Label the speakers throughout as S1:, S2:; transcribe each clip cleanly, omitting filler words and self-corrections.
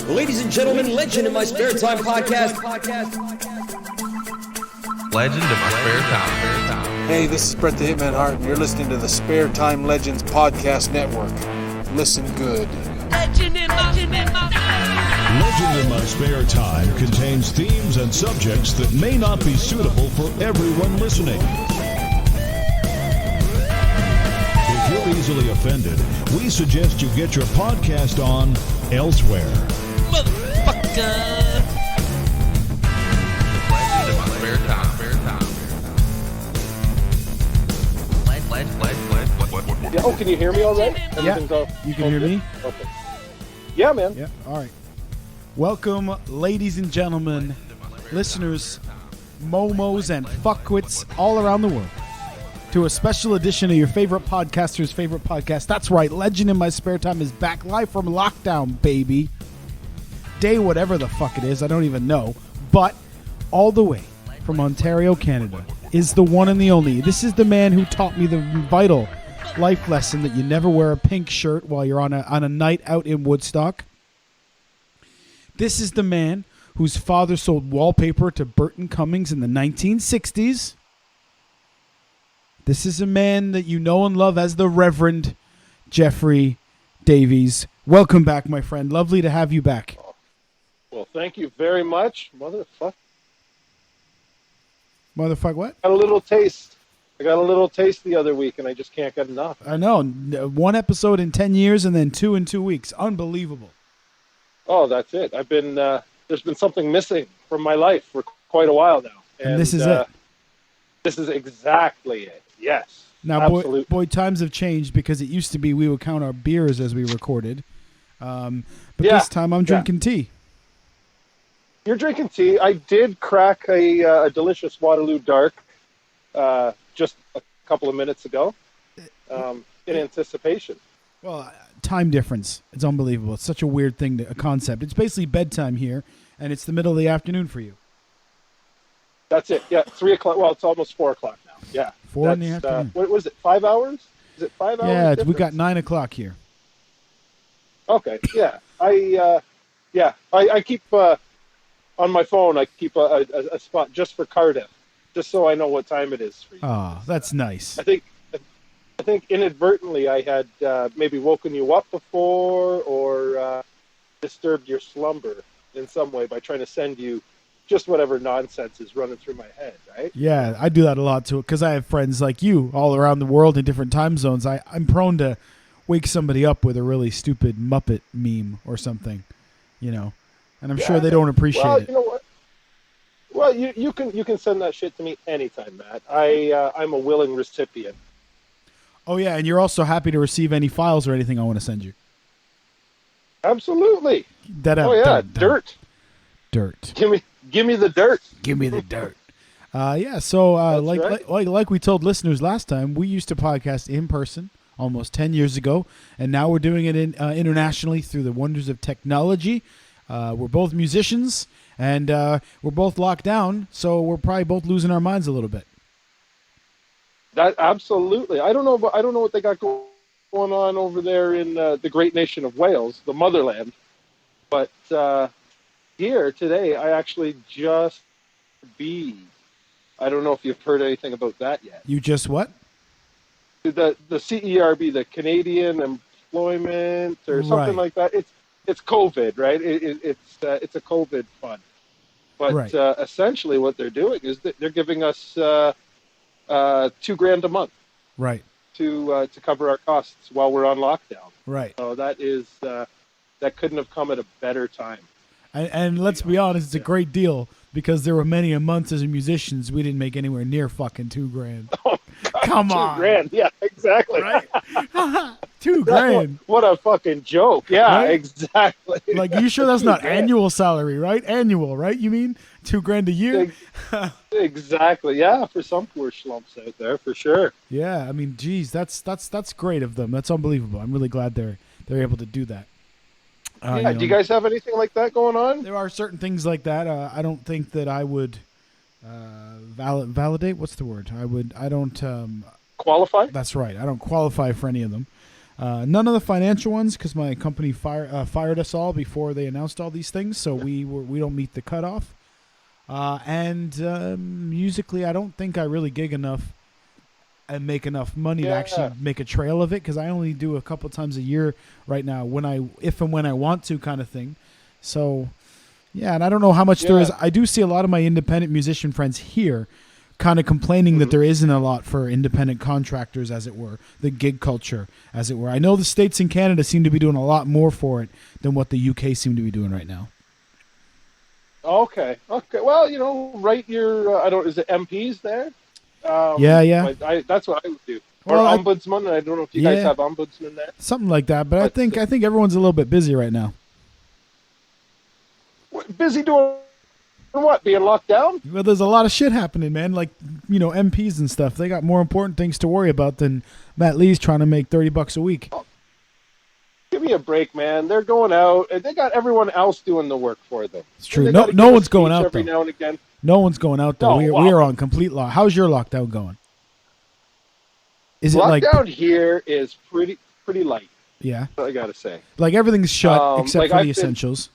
S1: Ladies and gentlemen, Legend in My Spare Time podcast.
S2: Legend in My Spare Time.
S3: Hey, this is Brett the Hitman Hart, and you're listening to the Spare Time Legends Podcast Network. Listen good.
S4: Legend in My Spare Time contains themes and subjects that may not be suitable for everyone listening. If you're easily offended, we suggest you get your podcast on elsewhere.
S2: Motherfucker! Legend in My Spare Time.
S5: Yeah, oh, can you hear me all right?
S6: Yeah, you can hear me?
S5: Okay. Yeah, man.
S6: Yeah, all right. Welcome, ladies and gentlemen, listeners, momos, and fuckwits all around the world, to a special edition of your favorite podcaster's favorite podcast. That's right, Legend in My Spare Time is back live from lockdown, baby. Day whatever the fuck it is, I don't even know. But all the way from Ontario, Canada, is the one and the only. This is the man who taught me the vital life lesson that you never wear a pink shirt while you're on a night out in Woodstock. This is the man whose father sold wallpaper to Burton Cummings in the 1960s. This is a man that you know and love as the Reverend Jeffrey Davies. Welcome back, my friend. Lovely to have you back.
S5: Well, thank you very much. Motherfucker what? I got a little taste the other week, and I just can't get enough.
S6: I know. One episode in 10 years and then two in 2 weeks. Unbelievable.
S5: Oh, that's it. There's been something missing from my life for quite a while now.
S6: And this is it.
S5: This is exactly it. Yes.
S6: Now, boy, times have changed, because it used to be we would count our beers as we recorded. This time I'm drinking tea.
S5: You're drinking tea. I did crack a delicious Waterloo Dark just a couple of minutes ago in anticipation.
S6: Well, time difference. It's unbelievable. It's such a weird thing, a concept. It's basically bedtime here, and it's the middle of the afternoon for you.
S5: That's it. Yeah, 3 o'clock. Well, it's almost 4 o'clock now. Yeah.
S6: 4 in the afternoon.
S5: What was it, 5 hours? Is it 5 hours?
S6: Yeah,
S5: difference?
S6: we got 9 o'clock here.
S5: Okay, yeah. I keep... on my phone, I keep a spot just for Cardiff, just so I know what time it is for you.
S6: Oh, that's nice.
S5: I think inadvertently I had maybe woken you up before or disturbed your slumber in some way by trying to send you just whatever nonsense is running through my head, right?
S6: Yeah, I do that a lot too, because I have friends like you all around the world in different time zones. I'm prone to wake somebody up with a really stupid Muppet meme or something, and I'm sure they don't appreciate it.
S5: You know what? Well, you can send that shit to me anytime, Matt. I'm a willing recipient.
S6: Oh yeah, and you're also happy to receive any files or anything I want to send you.
S5: Absolutely. Dirt. Give me the dirt.
S6: Give me the dirt. Like we told listeners last time, we used to podcast in person almost 10 years ago, and now we're doing it internationally through the wonders of technology. We're both musicians, and we're both locked down, so we're probably both losing our minds a little bit.
S5: That absolutely. I don't know what they got going on over there in the great nation of Wales, the motherland. But here today, I actually just bees. I don't know if you've heard anything about that yet.
S6: You just what?
S5: The CERB, the Canadian Employment or something like that. It's COVID, right? It's a COVID fund. But essentially, what they're doing is that they're giving us $2,000 a month,
S6: right,
S5: to cover our costs while we're on lockdown.
S6: Right.
S5: So that couldn't have come at a better time.
S6: And let's be honest, it's a great deal, because there were many a months as musicians we didn't make anywhere near fucking $2,000.
S5: Oh, God,
S6: come on,
S5: $2,000. Yeah, exactly.
S6: Right. $2,000.
S5: What a fucking joke. Yeah, right? Exactly.
S6: Like, you sure that's not annual salary, right? Annual, right? You mean $2,000 a year?
S5: Exactly. Yeah, for some poor schlumps out there, for sure.
S6: Yeah, I mean, geez, that's great of them. That's unbelievable. I'm really glad they're able to do that.
S5: Do you guys have anything like that going on?
S6: There are certain things like that. I don't think that I would validate. What's the word? I don't
S5: qualify.
S6: That's right. I don't qualify for any of them. None of the financial ones because my company fired us all before they announced all these things, so we don't meet the cutoff. And musically, I don't think I really gig enough and make enough money to actually make a trail of it because I only do a couple times a year right now if and when I want to kind of thing. So, yeah, and I don't know how much there is. I do see a lot of my independent musician friends here kind of complaining that there isn't a lot for independent contractors, as it were, the gig culture, as it were. I know the States and Canada seem to be doing a lot more for it than what the UK seem to be doing right now.
S5: Okay. Well, write your, is it MPs there?
S6: Yeah.
S5: That's what I would do. Or
S6: Well,
S5: ombudsman. I don't know if you guys have ombudsman there.
S6: Something like that, but I think everyone's a little bit busy right now.
S5: Busy doing what? Being locked down?
S6: Well, there's a lot of shit happening, man. Like, MPs and stuff. They got more important things to worry about than Matt Lees trying to make $30 a week.
S5: Give me a break, man. They're going out, and they got everyone else doing the work for them.
S6: It's true. No one's going out,
S5: every
S6: though.
S5: now and again.
S6: No one's going out, though.
S5: No,
S6: We are on complete lock. How's your lockdown going? Is it
S5: lockdown here is pretty light.
S6: Yeah.
S5: I got to say.
S6: Like, everything's shut except for the essentials.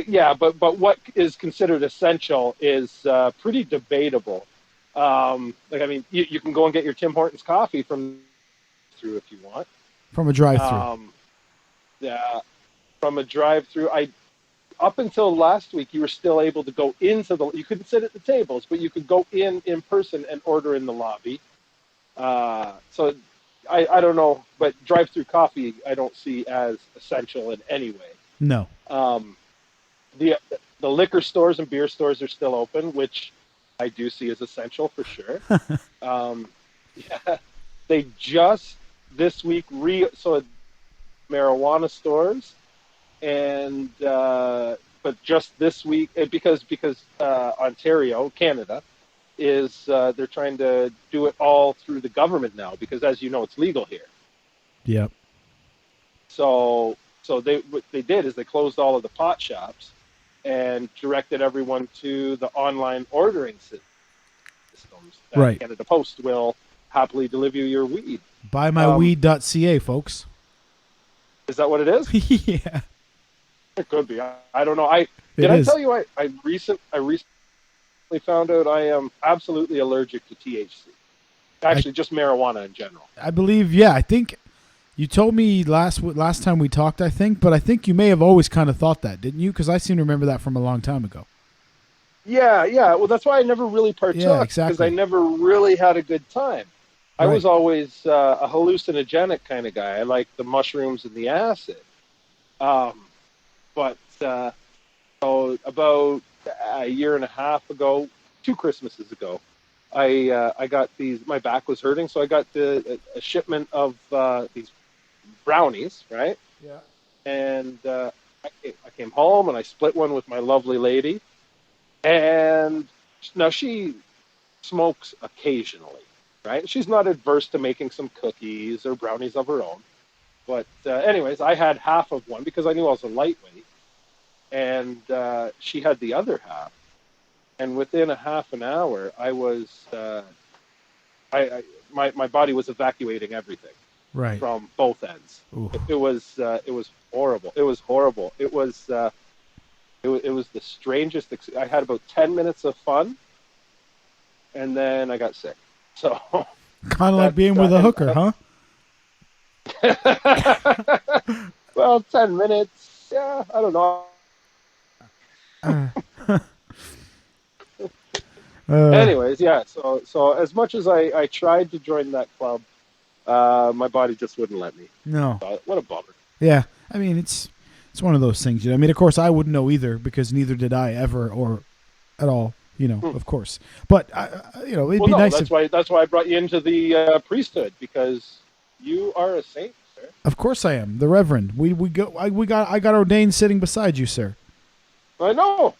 S5: Yeah, but what is considered essential is pretty debatable. You can go and get your Tim Hortons coffee from if you want.
S6: From a drive-through.
S5: From a drive-through. Up until last week, you were still able to go you couldn't sit at the tables, but you could go in person and order in the lobby. So I don't know, but drive-through coffee I don't see as essential in any way.
S6: No.
S5: The liquor stores and beer stores are still open, which I do see as essential for sure. They just this week marijuana stores, and but just this week because Ontario, Canada, is they're trying to do it all through the government now because, as you know, it's legal here.
S6: Yep.
S5: So what they did is they closed all of the pot shops and directed everyone to the online ordering systems.
S6: Right.
S5: Canada Post will happily deliver you your weed.
S6: Buymyweed.ca, folks.
S5: Is that what it is?
S6: Yeah.
S5: It could be. I don't know. I tell you I recently found out I am absolutely allergic to THC. Actually, just marijuana in general.
S6: I believe, I think you told me last time we talked, but I think you may have always kind of thought that, didn't you? Because I seem to remember that from a long time ago.
S5: Yeah. Well, that's why I never really partook.
S6: Yeah, exactly.
S5: Because I never really had a good time. I was always a hallucinogenic kind of guy. I like the mushrooms and the acid. But about a year and a half ago, 2 Christmases ago, I got these. My back was hurting, so I got a shipment of these brownies, right?
S6: Yeah.
S5: And I came home and I split one with my lovely lady. And now she smokes occasionally, right? She's not adverse to making some cookies or brownies of her own. But anyways, I had half of one because I knew I was a lightweight. And she had the other half. And within a half an hour, I was, my body was evacuating everything,
S6: right,
S5: from both ends. It was horrible. It was horrible. It was the strangest. I had about 10 minutes of fun, and then I got sick. So
S6: kind of like being with a hooker, huh?
S5: Well, 10 minutes. Yeah, I don't know. Anyways, yeah. So as much as I tried to join that club, my body just wouldn't let me.
S6: No.
S5: What a bummer.
S6: Yeah, I mean it's one of those things. I mean, of course, I wouldn't know either because neither did I ever or at all. Of course. But it'd be nice.
S5: That's why I brought you into the priesthood, because you are a saint, sir.
S6: Of course I am, the Reverend. I got ordained sitting beside you, sir.
S5: I know.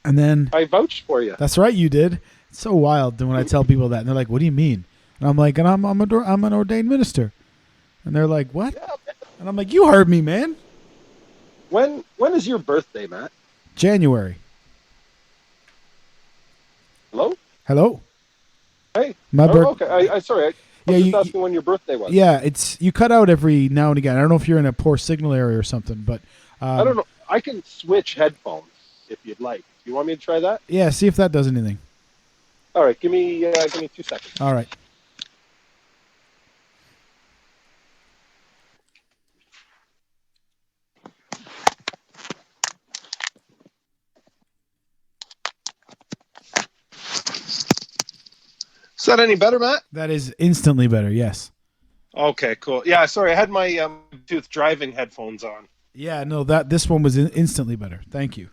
S6: And then
S5: I vouched for you.
S6: That's right, you did. It's so wild when I tell people that, and they're like, "What do you mean?" And I'm like, "I'm an ordained minister," and they're like, "What?" Yeah, and I'm like, "You heard me, man."
S5: When is your birthday, Matt?
S6: January.
S5: Hello.
S6: Hello.
S5: Hey.
S6: My birthday.
S5: Okay. Sorry. I'm
S6: Yeah,
S5: just asking when your birthday was.
S6: Yeah, you cut out every now and again. I don't know if you're in a poor signal area or something, but
S5: I don't know. I can switch headphones if you'd like. You want me to try that?
S6: Yeah, see if that does anything.
S5: All right, give me 2 seconds.
S6: All right.
S5: Is that any better, Matt?
S6: That is instantly better. Yes.
S5: Okay, cool. Yeah, sorry, I had my Bluetooth driving headphones on.
S6: Yeah, no, this one was instantly better. Thank you.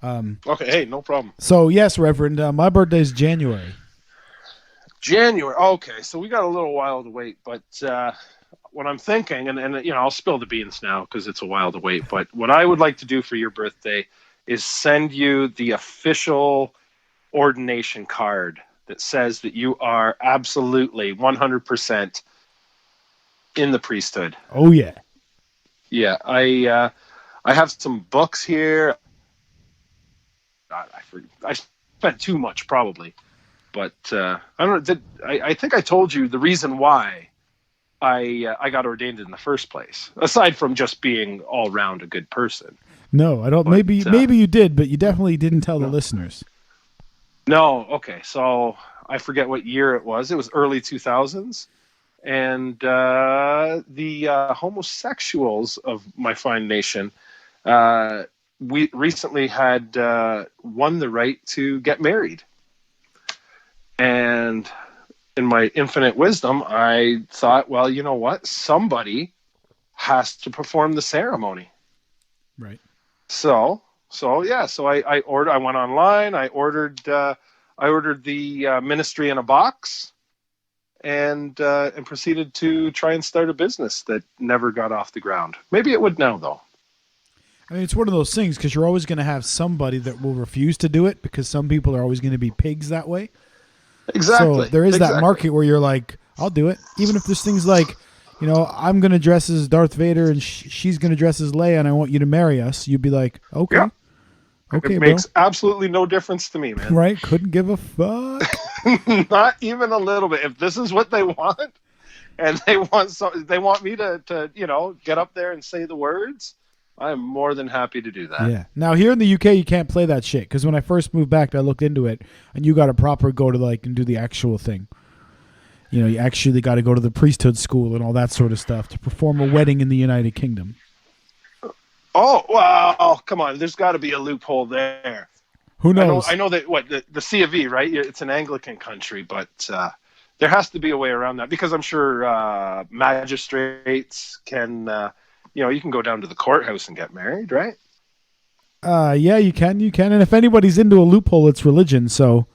S5: Okay, hey, no problem.
S6: So yes, Reverend, my birthday is January.
S5: January. Okay, so we got a little while to wait, but what I'm thinking, and you know, I'll spill the beans now because it's a while to wait. But what I would like to do for your birthday is send you the official ordination card that says that you are absolutely 100% in the priesthood.
S6: Oh yeah.
S5: Yeah, I have some books here. I spent too much probably, but I don't know. I think I told you the reason why I got ordained in the first place, aside from just being all round a good person.
S6: No, I don't. But, maybe you did, but you definitely didn't tell the listeners.
S5: No, okay. So I forget what year it was. It was early 2000s. And the homosexuals of my fine nation, we recently had won the right to get married. And in my infinite wisdom, I thought, well, you know what? Somebody has to perform the ceremony.
S6: Right.
S5: So I ordered. I went online. I ordered the ministry in a box, and proceeded to try and start a business that never got off the ground. Maybe it would now, though.
S6: I mean, it's one of those things because you're always going to have somebody that will refuse to do it because some people are always going to be pigs that way.
S5: Exactly.
S6: So there is that market where you're like, I'll do it, even if there's things like, you know, I'm going to dress as Darth Vader and she's going to dress as Leia and I want you to marry us. You'd be like, okay. Yeah. Okay,
S5: it makes absolutely no difference to me, man.
S6: Right? Couldn't give a fuck.
S5: Not even a little bit. If this is what they want, and they want me to you know, get up there and say the words, I'm more than happy to do that.
S6: Yeah. Now here in the UK, you can't play that shit because when I first moved back, I looked into it, and you got to proper go to like and do the actual thing. You know, you actually got to go to the priesthood school and all that sort of stuff to perform a wedding in the United Kingdom.
S5: Oh, wow. Come on. There's got to be a loophole there.
S6: Who knows?
S5: I know that the C of E, right? It's an Anglican country, but there has to be a way around that because I'm sure magistrates can, you know, you can go down to the courthouse and get married, right?
S6: Yeah, you can. And if anybody's into a loophole, it's religion. So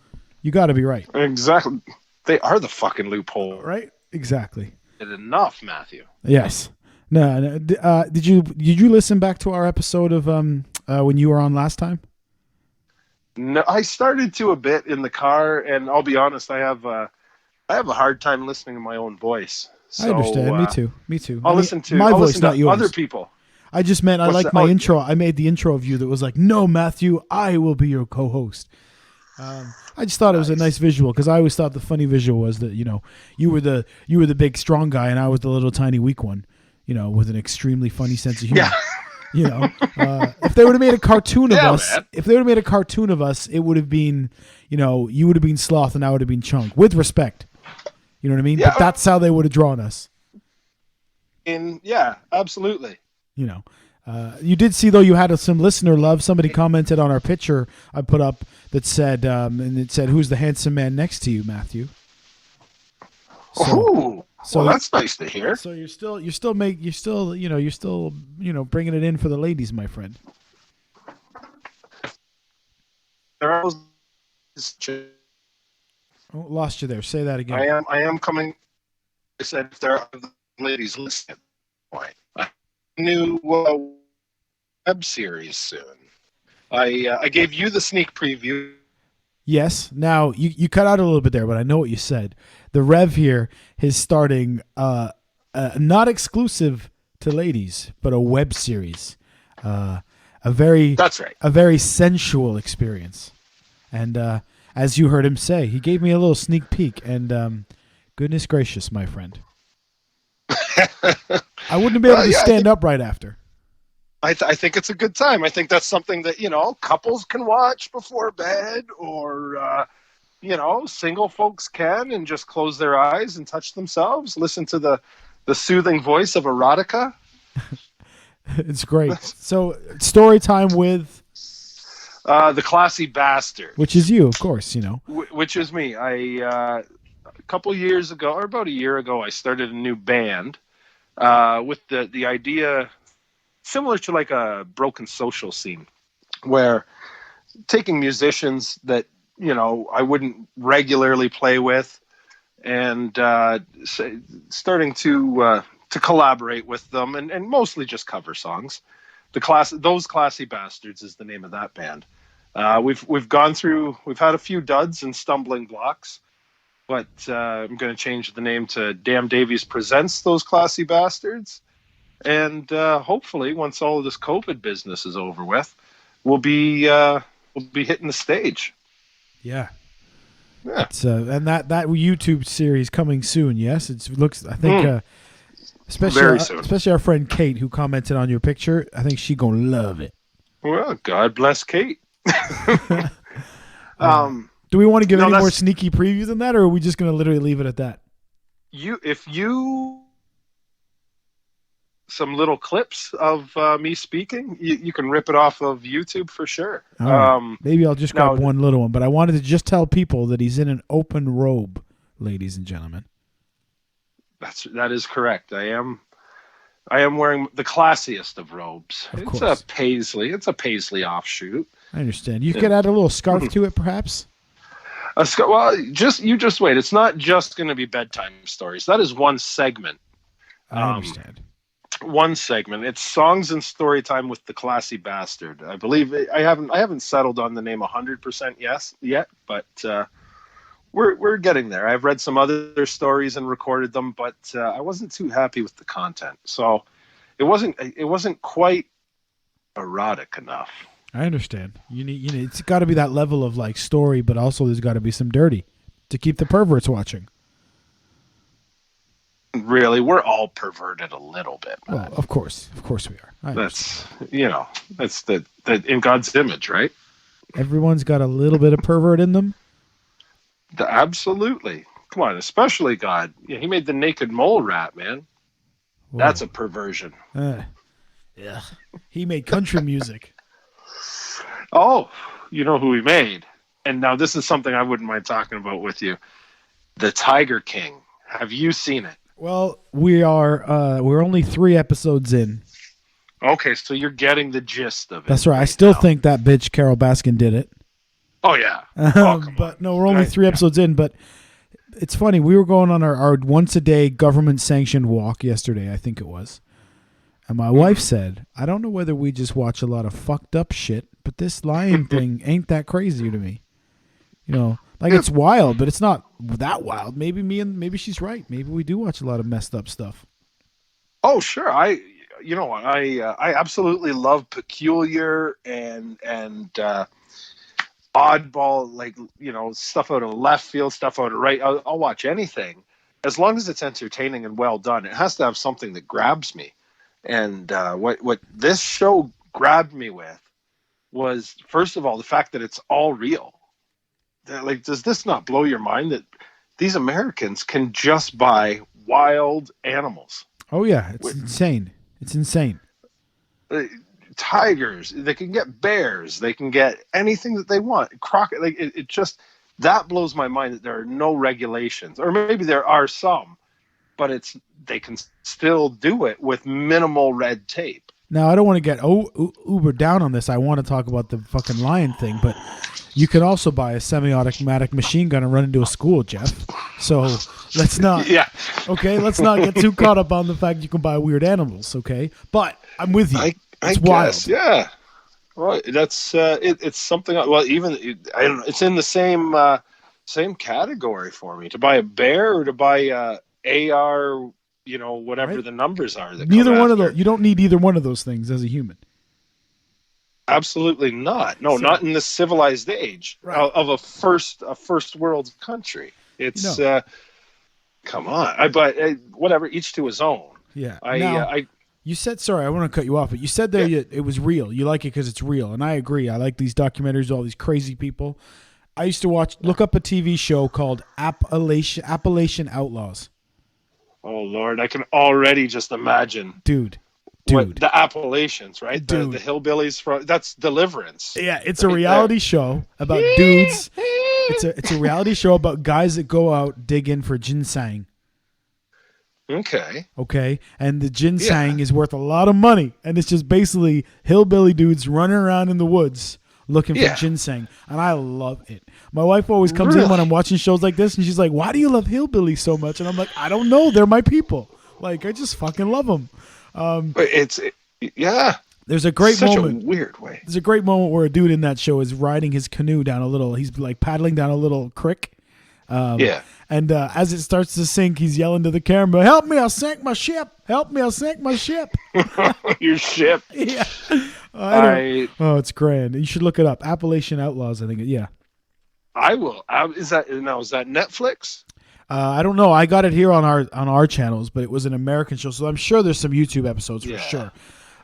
S6: you got to be right.
S5: Exactly. They are the fucking loophole.
S6: Right? Exactly.
S5: Enough, Matthew.
S6: Yes. No. Did you listen back to our episode of when you were on last time?
S5: No, I started to a bit in the car, and I'll be honest, I have a hard time listening to my own voice. So,
S6: I understand. Me too.
S5: I'll listen to
S6: my voice, not yours.
S5: Other people.
S6: I just meant I like my intro. I made the intro of you that was like, "No, Matthew, I will be your co-host." I just thought it was a nice visual because I always thought the funny visual was that, you know, you were the big strong guy and I was the little tiny weak one, you know, with an extremely funny sense of humor. Yeah. You know, if they would have made a cartoon of us, it would have been, you know, you would have been Sloth and I would have been Chunk with respect. You know what I mean? Yeah. But that's how they would have drawn us.
S5: Yeah, absolutely.
S6: You know. You did see, though, you had some listener love. Somebody commented on our picture I put up that said, and it said, "Who's the handsome man next to you, Matthew?"
S5: So that's nice to hear.
S6: So you're still bringing it in for the ladies, my friend. Lost you there. Say that again.
S5: I am coming. I said if there are ladies listening, new web series soon. I gave you the sneak preview.
S6: Yes. Now you cut out a little bit there, but I know what you said. The Rev here is starting not exclusive to ladies, but a web series. That's right. A very sensual experience. And as you heard him say, he gave me a little sneak peek, and Goodness gracious, my friend. I wouldn't be able to stand up right after.
S5: I think it's a good time. I think that's something that, couples can watch before bed, or, single folks can, and just close their eyes and touch themselves, listen to the soothing voice of erotica.
S6: It's great. So, story time with...
S5: the Classy Bastard.
S6: Which is you, of course,
S5: Which is me. A couple years ago, or about a year ago, I started a new band with the idea... similar to like a broken social scene, where taking musicians that, I wouldn't regularly play with, and starting to collaborate with them, and mostly just cover songs. Those Classy Bastards is the name of that band. We've had a few duds and stumbling blocks, but I'm going to change the name to Damn Davies Presents Those Classy Bastards. And hopefully, once all of this COVID business is over with, we'll be hitting the stage.
S6: Yeah. It's, and that YouTube series coming soon. Yes, it looks. I think, especially our friend Kate, who commented on your picture. I think she's gonna love it.
S5: Well, God bless Kate.
S6: Do we want to give any more sneaky previews than that, or are we just gonna literally leave it at that?
S5: If you some little clips of me speaking, you can rip it off of YouTube for sure.
S6: Right. Maybe I'll just grab one little one, but I wanted to just tell people that he's in an open robe, ladies and gentlemen.
S5: That is correct. I am wearing the classiest of robes. It's a paisley offshoot.
S6: I understand. You could add a little scarf to it, perhaps.
S5: Well, you just wait. It's not just going to be bedtime stories. That is one segment.
S6: I understand.
S5: One segment. It's songs and story time with the Classy Bastard. I believe I haven't settled on the name 100% yet, but we're getting there. I've read some other stories and recorded them, but I wasn't too happy with the content, so it wasn't quite erotic enough.
S6: I understand. You need it's got to be that level of like story, but also there's got to be some dirty to keep the perverts watching.
S5: Really, we're all perverted a little bit, man.
S6: Well, of course we are.
S5: That's the in God's image, right?
S6: Everyone's got a little bit of pervert in them.
S5: Absolutely. Come on, especially God. Yeah, he made the naked mole rat, man. Whoa. That's a perversion.
S6: Yeah. He made country music.
S5: Oh, you know who he made? And now this is something I wouldn't mind talking about with you. The Tiger King. Have you seen it?
S6: Well, we're only 3 episodes in.
S5: Okay, so you're getting the gist of it.
S6: That's right. I still think that bitch Carol Baskin did it.
S5: Oh, yeah.
S6: But no, we're only 3 episodes in. But it's funny. We were going on our once-a-day government-sanctioned walk yesterday, I think it was. And my wife said, I don't know whether we just watch a lot of fucked up shit, but this lion thing ain't that crazy to me. It's wild, but it's not that wild. Maybe she's right. Maybe we do watch a lot of messed up stuff.
S5: Oh, sure. I absolutely love peculiar and oddball, stuff out of left field, stuff out of right. I'll watch anything as long as it's entertaining and well done. It has to have something that grabs me. And what this show grabbed me with was, first of all, the fact that it's all real. Does this not blow your mind that these Americans can just buy wild animals? Oh, yeah. It's insane. It's insane. Tigers. They can get bears. They can get anything that they want. It just, that blows my mind that there are no regulations. Or maybe there are some, but they can still do it with minimal red tape. Now, I don't want to get uber down on this. I want to talk about the fucking lion thing, but you can also buy a semi-automatic machine gun and run into a school, Jeff. So let's not. Yeah. Okay, let's not get too caught up on the fact you can buy weird animals. Okay, but I'm with you. It's wild. Guess, yeah. Well, that's it's something. Well, even I don't know. It's in the same category for me to buy a bear or to buy AR. Whatever right? The numbers are. Neither one of those. You don't need either one of those things as a human. Absolutely not. No, not in this civilized age of a first world country. It's come on. Whatever, each to his own.
S6: Yeah.
S5: Now,
S6: you said, sorry, I want to cut you off, but you said there it was real. You like it because it's real, and I agree. I like these documentaries, all these crazy people. I used to look up a TV show called Appalachian Outlaws.
S5: Oh Lord, I can already just imagine,
S6: dude.
S5: What, the Appalachians, right? The hillbillies that's Deliverance.
S6: Yeah, it's a reality show about dudes. It's a reality show about guys that go out digging for ginseng. Okay, and the ginseng is worth a lot of money, and it's just basically hillbilly dudes running around in the woods looking for ginseng, and I love it. My wife always comes in when I'm watching shows like this, and she's like, "Why do you love hillbillies so much?" And I'm like, "I don't know. They're my people. Like, I just fucking love them." There's a great moment.
S5: A weird way.
S6: There's a great moment where a dude in that show is riding his canoe down he's like paddling down a little creek. And as it starts to sink, he's yelling to the camera, "Help me, I'll sink my ship. Help me, I'll sink my ship."
S5: Your ship.
S6: Yeah. Oh, it's grand. You should look it up. Appalachian Outlaws, I think. Yeah.
S5: I will. Is that Netflix?
S6: I don't know. I got it here on our channels, but it was an American show, so I'm sure there's some YouTube episodes for sure.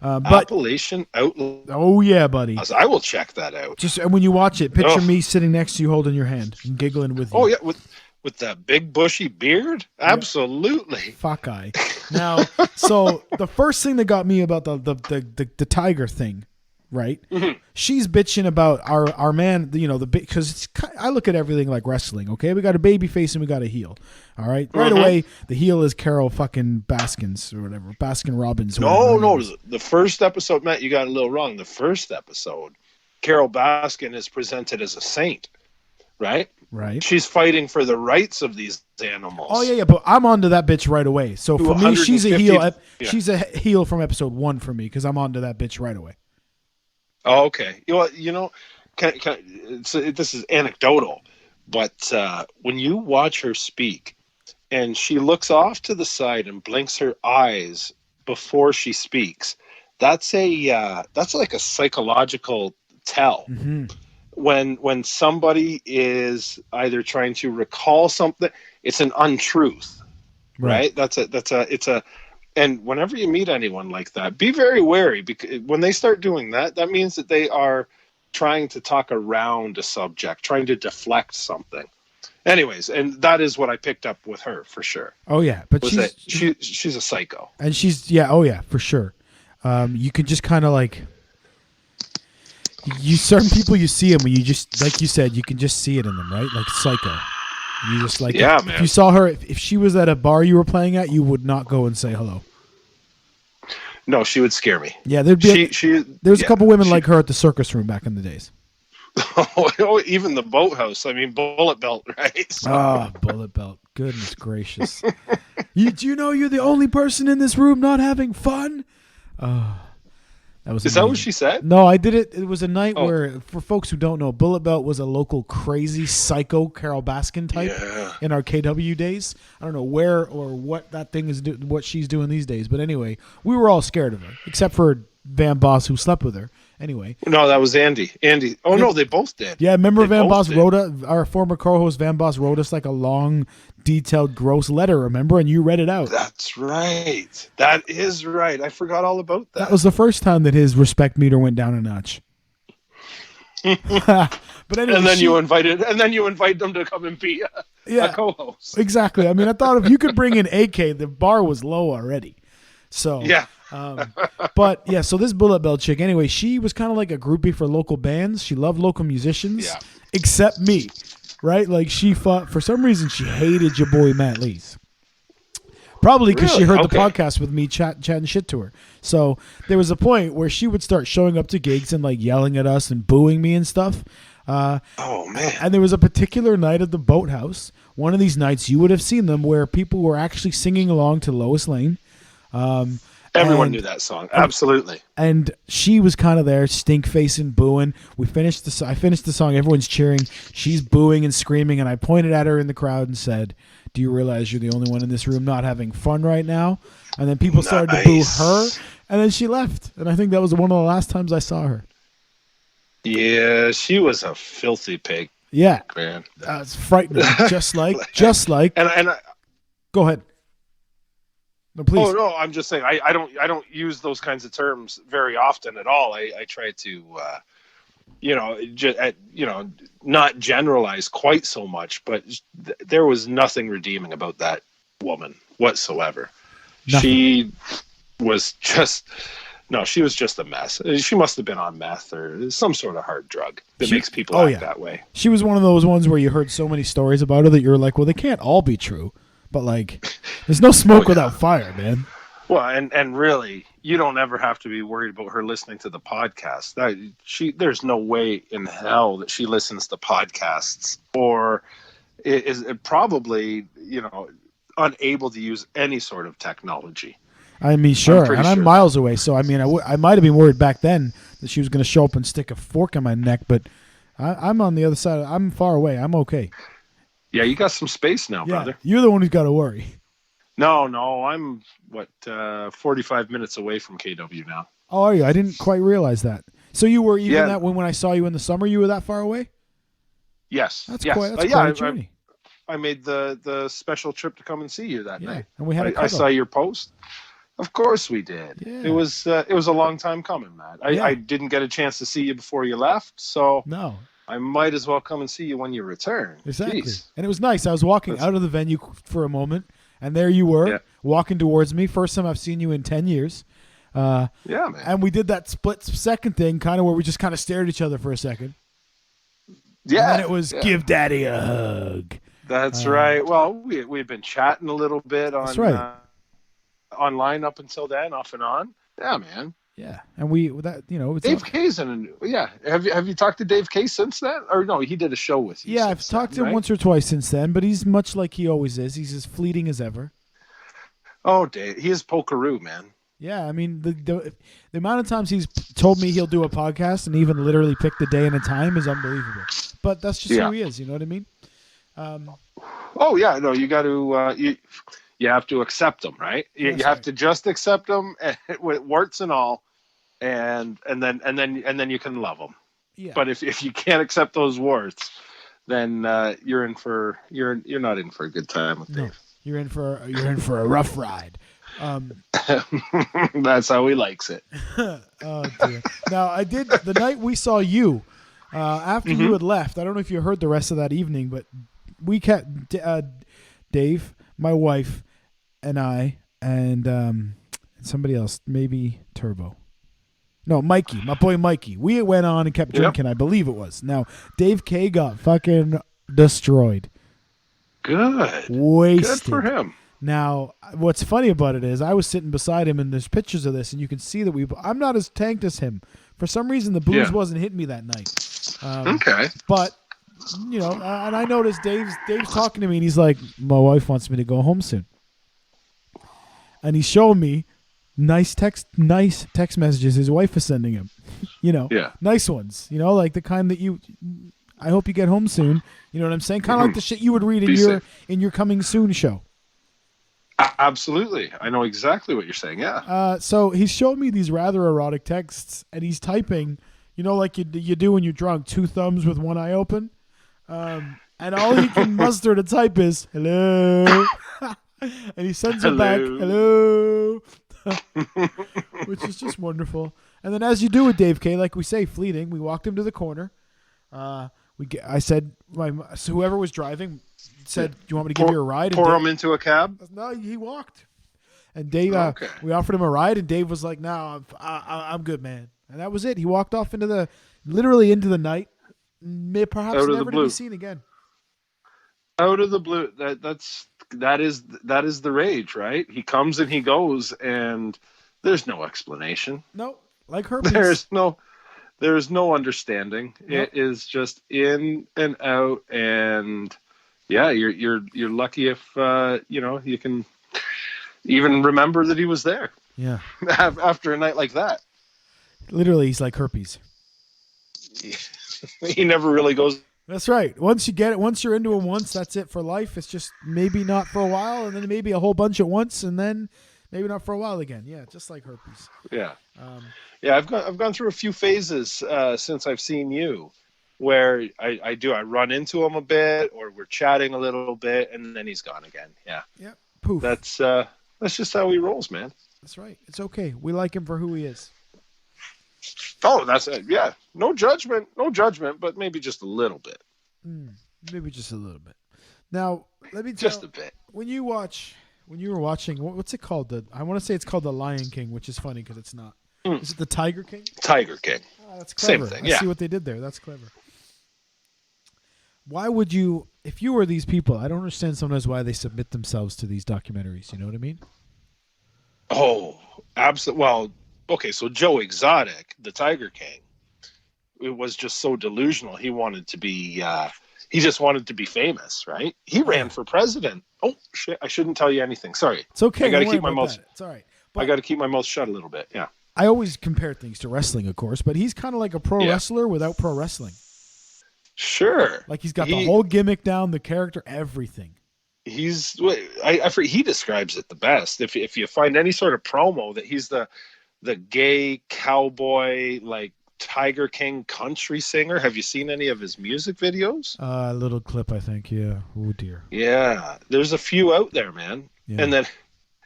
S6: But
S5: Appalachian Outlaws.
S6: Oh yeah, buddy.
S5: I will check that out.
S6: And when you watch it, picture me sitting next to you, holding your hand and giggling with you.
S5: Oh yeah, with that big bushy beard. Absolutely.
S6: Fuck eye. Now, so the first thing that got me about the tiger thing, right? Mm-hmm. She's bitching about our man, because I look at everything like wrestling. Okay, we got a baby face and we got a heel. All right, right away the heel is Carol fucking Baskins or whatever, Baskin Robbins.
S5: No, the first episode, Matt, you got a little wrong. The first episode, Carol Baskin is presented as a saint, right?
S6: Right.
S5: She's fighting for the rights of these animals.
S6: Oh yeah, but I'm onto that bitch right away. So for me, she's a heel. Yeah. She's a heel from episode 1 for me because I'm onto that bitch right away.
S5: Oh, okay. This is anecdotal, but when you watch her speak, and she looks off to the side and blinks her eyes before she speaks, that's like a psychological tell. Mm-hmm. When somebody is either trying to recall something, it's an untruth, right? And whenever you meet anyone like that, be very wary, because when they start doing that, that means that they are trying to talk around a subject, trying to deflect something. Anyways, and that is what I picked up with her for sure.
S6: Oh yeah, but
S5: she's a psycho,
S6: and for sure. You can just kind of like. Certain people, you see them when you just, like you said, you can just see it in them, right? Like psycho. You just like,
S5: man.
S6: If you saw her, if she was at a bar you were playing at, you would not go and say hello.
S5: No, she would scare me.
S6: Yeah, there's a couple women like her at the circus room back in the days.
S5: Oh, even the boathouse. I mean, Bullet Belt, right? So.
S6: Bullet Belt. Goodness gracious. Do you know you're the only person in this room not having fun?
S5: Is that what she said?
S6: No, I did it. It was a night where, for folks who don't know, Bullet Belt was a local crazy psycho Carol Baskin type in our KW days. I don't know where or what that thing is, what she's doing these days. But anyway, we were all scared of her, except for Van Boss, who slept with her. Anyway.
S5: No, that was Andy. Oh, no, they both did.
S6: Yeah, remember Van Boss our former co-host Van Boss wrote us like a long, detailed, gross letter, remember? And you read it out.
S5: That's right. That is right. I forgot all about that.
S6: That was the first time that his respect meter went down a notch. But anyway,
S5: and then you invite them to come and be a co-host.
S6: Exactly. I mean, I thought if you could bring in AK, the bar was low already. So
S5: yeah.
S6: But yeah, so this Bullet Belt chick, anyway, she was kind of like a groupie for local bands. She loved local musicians, except me, right? Like for some reason, she hated your boy Matt Lees. Probably because she heard the podcast with me chatting shit to her. So there was a point where she would start showing up to gigs and like yelling at us and booing me and stuff.
S5: Oh man!
S6: And there was a particular night at the Boathouse. One of these nights, you would have seen them, where people were actually singing along to Lois Lane.
S5: Everyone knew that song, absolutely.
S6: And she was kind of there, stink facing, booing. I finished the song. Everyone's cheering. She's booing and screaming, and I pointed at her in the crowd and said, "Do you realize you're the only one in this room not having fun right now?" And then people started to boo her, and then she left. And I think that was one of the last times I saw her.
S5: Yeah, she was a filthy pig.
S6: Yeah,
S5: man,
S6: it's frightening. just like. Go ahead. No, please.
S5: Oh no, I'm just saying I don't use those kinds of terms very often at all. I try to not generalize quite so much, but there was nothing redeeming about that woman whatsoever.
S6: Nothing.
S5: She was just a mess. She must have been on meth or some sort of hard drug that makes people act that way.
S6: She was one of those ones where you heard so many stories about her that you're like, well, they can't all be true. But like, there's no smoke without fire, man.
S5: Well, and really, you don't ever have to be worried about her listening to the podcast. There's no way in hell that she listens to podcasts or is probably unable to use any sort of technology.
S6: I mean, sure, and I'm
S5: sure.
S6: miles away, so I mean, I might have been worried back then that she was going to show up and stick a fork in my neck, but I'm on the other side. I'm far away. I'm okay.
S5: Yeah, you got some space now, brother.
S6: You're the one who's got to worry.
S5: No, I'm 45 minutes away from KW now.
S6: Oh, are you? I didn't quite realize that. So you were even that when I saw you in the summer, you were that far away?
S5: Yes.
S6: That's
S5: yes.
S6: quite a journey.
S5: I made the special trip to come and see you that night.
S6: And we had
S5: I saw your post. Of course we did.
S6: Yeah.
S5: It was a long time coming, Matt. I didn't get a chance to see you before you left, so
S6: no.
S5: I might as well come and see you when you return.
S6: Exactly.
S5: Jeez.
S6: And it was nice. I was walking out of the venue for a moment, and there you were, walking towards me. First time I've seen you in 10 years.
S5: Man.
S6: And we did that split second thing, kind of where we just kind of stared at each other for a second.
S5: Yeah.
S6: And then it was give Daddy a hug.
S5: That's right. Well, we had been chatting a little bit on online up until then, off and on. Yeah, man.
S6: Yeah, and it's
S5: Dave K's in. Yeah, have you talked to Dave K since then? Or no, he did a show with you.
S6: Yeah, I've talked to him once or twice since then, but he's much like he always is. He's as fleeting as ever.
S5: Oh, Dave, he is pokeroo, man.
S6: Yeah, I mean the amount of times he's told me he'll do a podcast and even literally pick the day and a time is unbelievable. But that's just who he is. You know what I mean?
S5: Oh yeah, no, you got to you have to accept them, right? You have to just accept them with warts and all. And then you can love them. Yeah. But if you can't accept those warts, then you're not in for a good time with Dave.
S6: You're in for a rough ride.
S5: That's how he likes it.
S6: Oh dear. Now I did the night we saw you after you had left. I don't know if you heard the rest of that evening, but we kept Dave, my wife, and I, and somebody else, maybe Turbo. No, Mikey, my boy Mikey. We went on and kept drinking, I believe it was. Now, Dave K got fucking destroyed.
S5: Good.
S6: Wasted.
S5: Good for him.
S6: Now, what's funny about it is I was sitting beside him, and there's pictures of this, and you can see that I'm not as tanked as him. For some reason, the booze wasn't hitting me that night.
S5: Okay.
S6: But, and I noticed Dave's talking to me, and he's like, my wife wants me to go home soon. And he's showing me nice text messages his wife is sending him. Nice ones. Like the kind that I hope you get home soon. You know what I'm saying? Kind of like the shit you would read in your coming soon show.
S5: Absolutely. I know exactly what you're saying. Yeah.
S6: So he's showing me these rather erotic texts, and he's typing, like you do when you're drunk, 2 thumbs with one eye open. And all he can muster to type is, hello. And he sends it back, hello. Which is just wonderful. And then as you do with Dave K, like we say, fleeting, we walked him to the corner. I said, so whoever was driving said, do you want me to give you a ride?
S5: Pour him into a cab?
S6: No, he walked. And Dave, we offered him a ride, and Dave was like, no, I'm good, man. And that was it. He walked off literally into the night, perhaps never to be seen again.
S5: Out of the blue. That is the rage, right? He comes and he goes, and there's no explanation.
S6: No, like herpes.
S5: There's no understanding. Nope. It is just in and out, and you're lucky if you can even remember that he was there.
S6: Yeah.
S5: After a night like that.
S6: Literally, he's like herpes.
S5: He never really goes.
S6: That's right. Once you get it, once you're into him once, that's it for life. It's just maybe not for a while, and then maybe a whole bunch at once, and then maybe not for a while again. Yeah, just like herpes.
S5: Yeah. I've gone through a few phases since I've seen you, where I run into him a bit, or we're chatting a little bit, and then he's gone again. Yeah.
S6: Yep. Poof.
S5: That's just how he rolls, man.
S6: That's right. It's okay. We like him for who he is.
S5: Oh, that's it. Yeah. No judgment, but maybe just a little bit.
S6: Maybe just a little bit. Now, let me tell
S5: Just a bit.
S6: When you were watching, what's it called? I want to say it's called The Lion King, which is funny because it's not. Is it The Tiger King?
S5: Tiger King.
S6: Oh, that's clever.
S5: Same thing,
S6: I
S5: yeah.
S6: see what they did there. That's clever. Why would you, if you were these people, I don't understand sometimes why they submit themselves to these documentaries. You know what I mean?
S5: Oh, absolutely. Well, okay, so Joe Exotic, the Tiger King, it was just so delusional. He wanted to be, he just wanted to be famous, right? He ran for president. Oh, shit, I shouldn't tell you anything. Sorry.
S6: It's okay.
S5: I got to
S6: don't
S5: keep
S6: worry
S5: my
S6: about
S5: mouth.
S6: that. It's all right.
S5: I got to keep my mouth shut a little bit. Yeah.
S6: I always compare things to wrestling, of course, but he's kind of like a pro wrestler without pro wrestling.
S5: Sure.
S6: Like he's got the whole gimmick down, the character, everything.
S5: He describes it the best. If you find any sort of promo that he's the gay cowboy, like Tiger King country singer. Have you seen any of his music videos?
S6: A little clip, I think. Yeah. Oh dear.
S5: Yeah, there's a few out there, man.
S6: Yeah.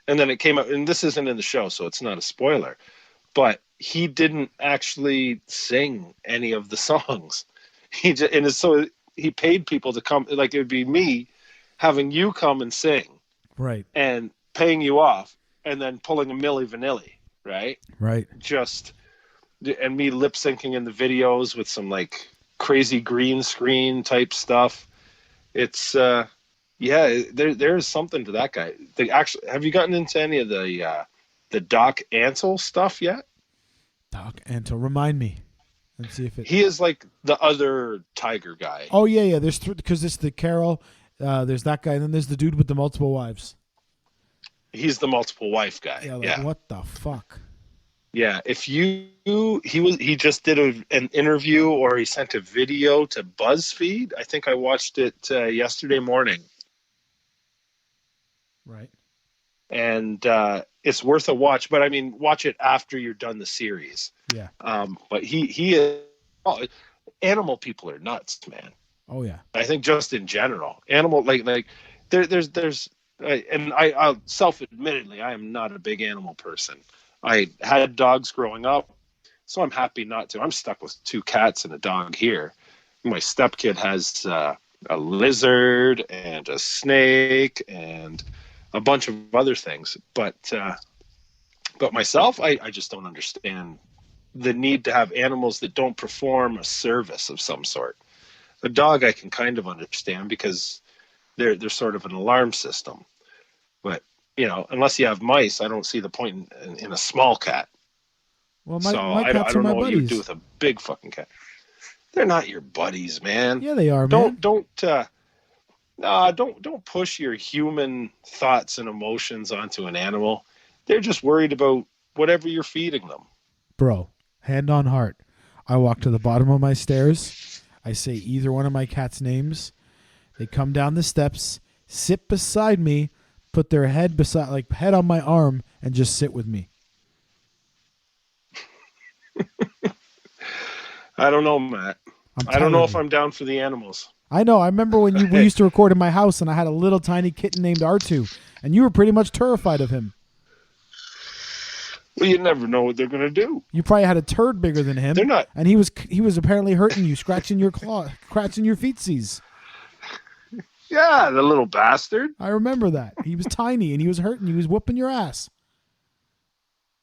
S5: And then it came out, and this isn't in the show, so it's not a spoiler. But he didn't actually sing any of the songs. So he paid people to come. Like it would be me having you come and sing,
S6: right?
S5: And paying you off, and then pulling a Milli Vanilli, right?
S6: Right.
S5: And me lip syncing in the videos with some like crazy green screen type stuff. It's there's something to that guy. Have you gotten into any of the Doc Antle stuff yet?
S6: Doc Antle, remind me. Let's see if
S5: he is like the other Tiger guy.
S6: Oh yeah. There's because it's the Carol. There's that guy, and then there's the dude with the multiple wives.
S5: He's the multiple wife guy.
S6: Yeah. What the fuck?
S5: Yeah, he just did an interview, or he sent a video to BuzzFeed. I think I watched it yesterday morning.
S6: Right.
S5: And it's worth a watch, but I mean, watch it after you're done the series.
S6: Yeah.
S5: But he is. Animal people are nuts, man.
S6: Oh yeah.
S5: I think just in general, animal like there's and I'll self-admittedly, I am not a big animal person. I had dogs growing up, so I'm happy not to. I'm stuck with 2 cats and a dog here. My stepkid has a lizard and a snake and a bunch of other things. But myself, I just don't understand the need to have animals that don't perform a service of some sort. A dog I can kind of understand because they're sort of an alarm system. But unless you have mice, I don't see the point in a small cat.
S6: Well, my cats are my buddies. I don't know what you would
S5: do with a big fucking cat. They're not your buddies, man.
S6: Yeah, they are, man.
S5: Don't push your human thoughts and emotions onto an animal. They're just worried about whatever you're feeding them.
S6: Bro, hand on heart. I walk to the bottom of my stairs. I say either one of my cats' names. They come down the steps, sit beside me, put their head head on my arm, and just sit with me.
S5: I don't know, Matt. I don't know if I'm down for the animals.
S6: I know. I remember when we used to record in my house, and I had a little tiny kitten named R2, and you were pretty much terrified of him.
S5: Well, you never know what they're going to do.
S6: You probably had a turd bigger than him.
S5: They're not.
S6: And he was apparently hurting you, scratching your feetsies.
S5: Yeah, the little bastard.
S6: I remember that. He was tiny, and he was hurting. He was whooping your ass.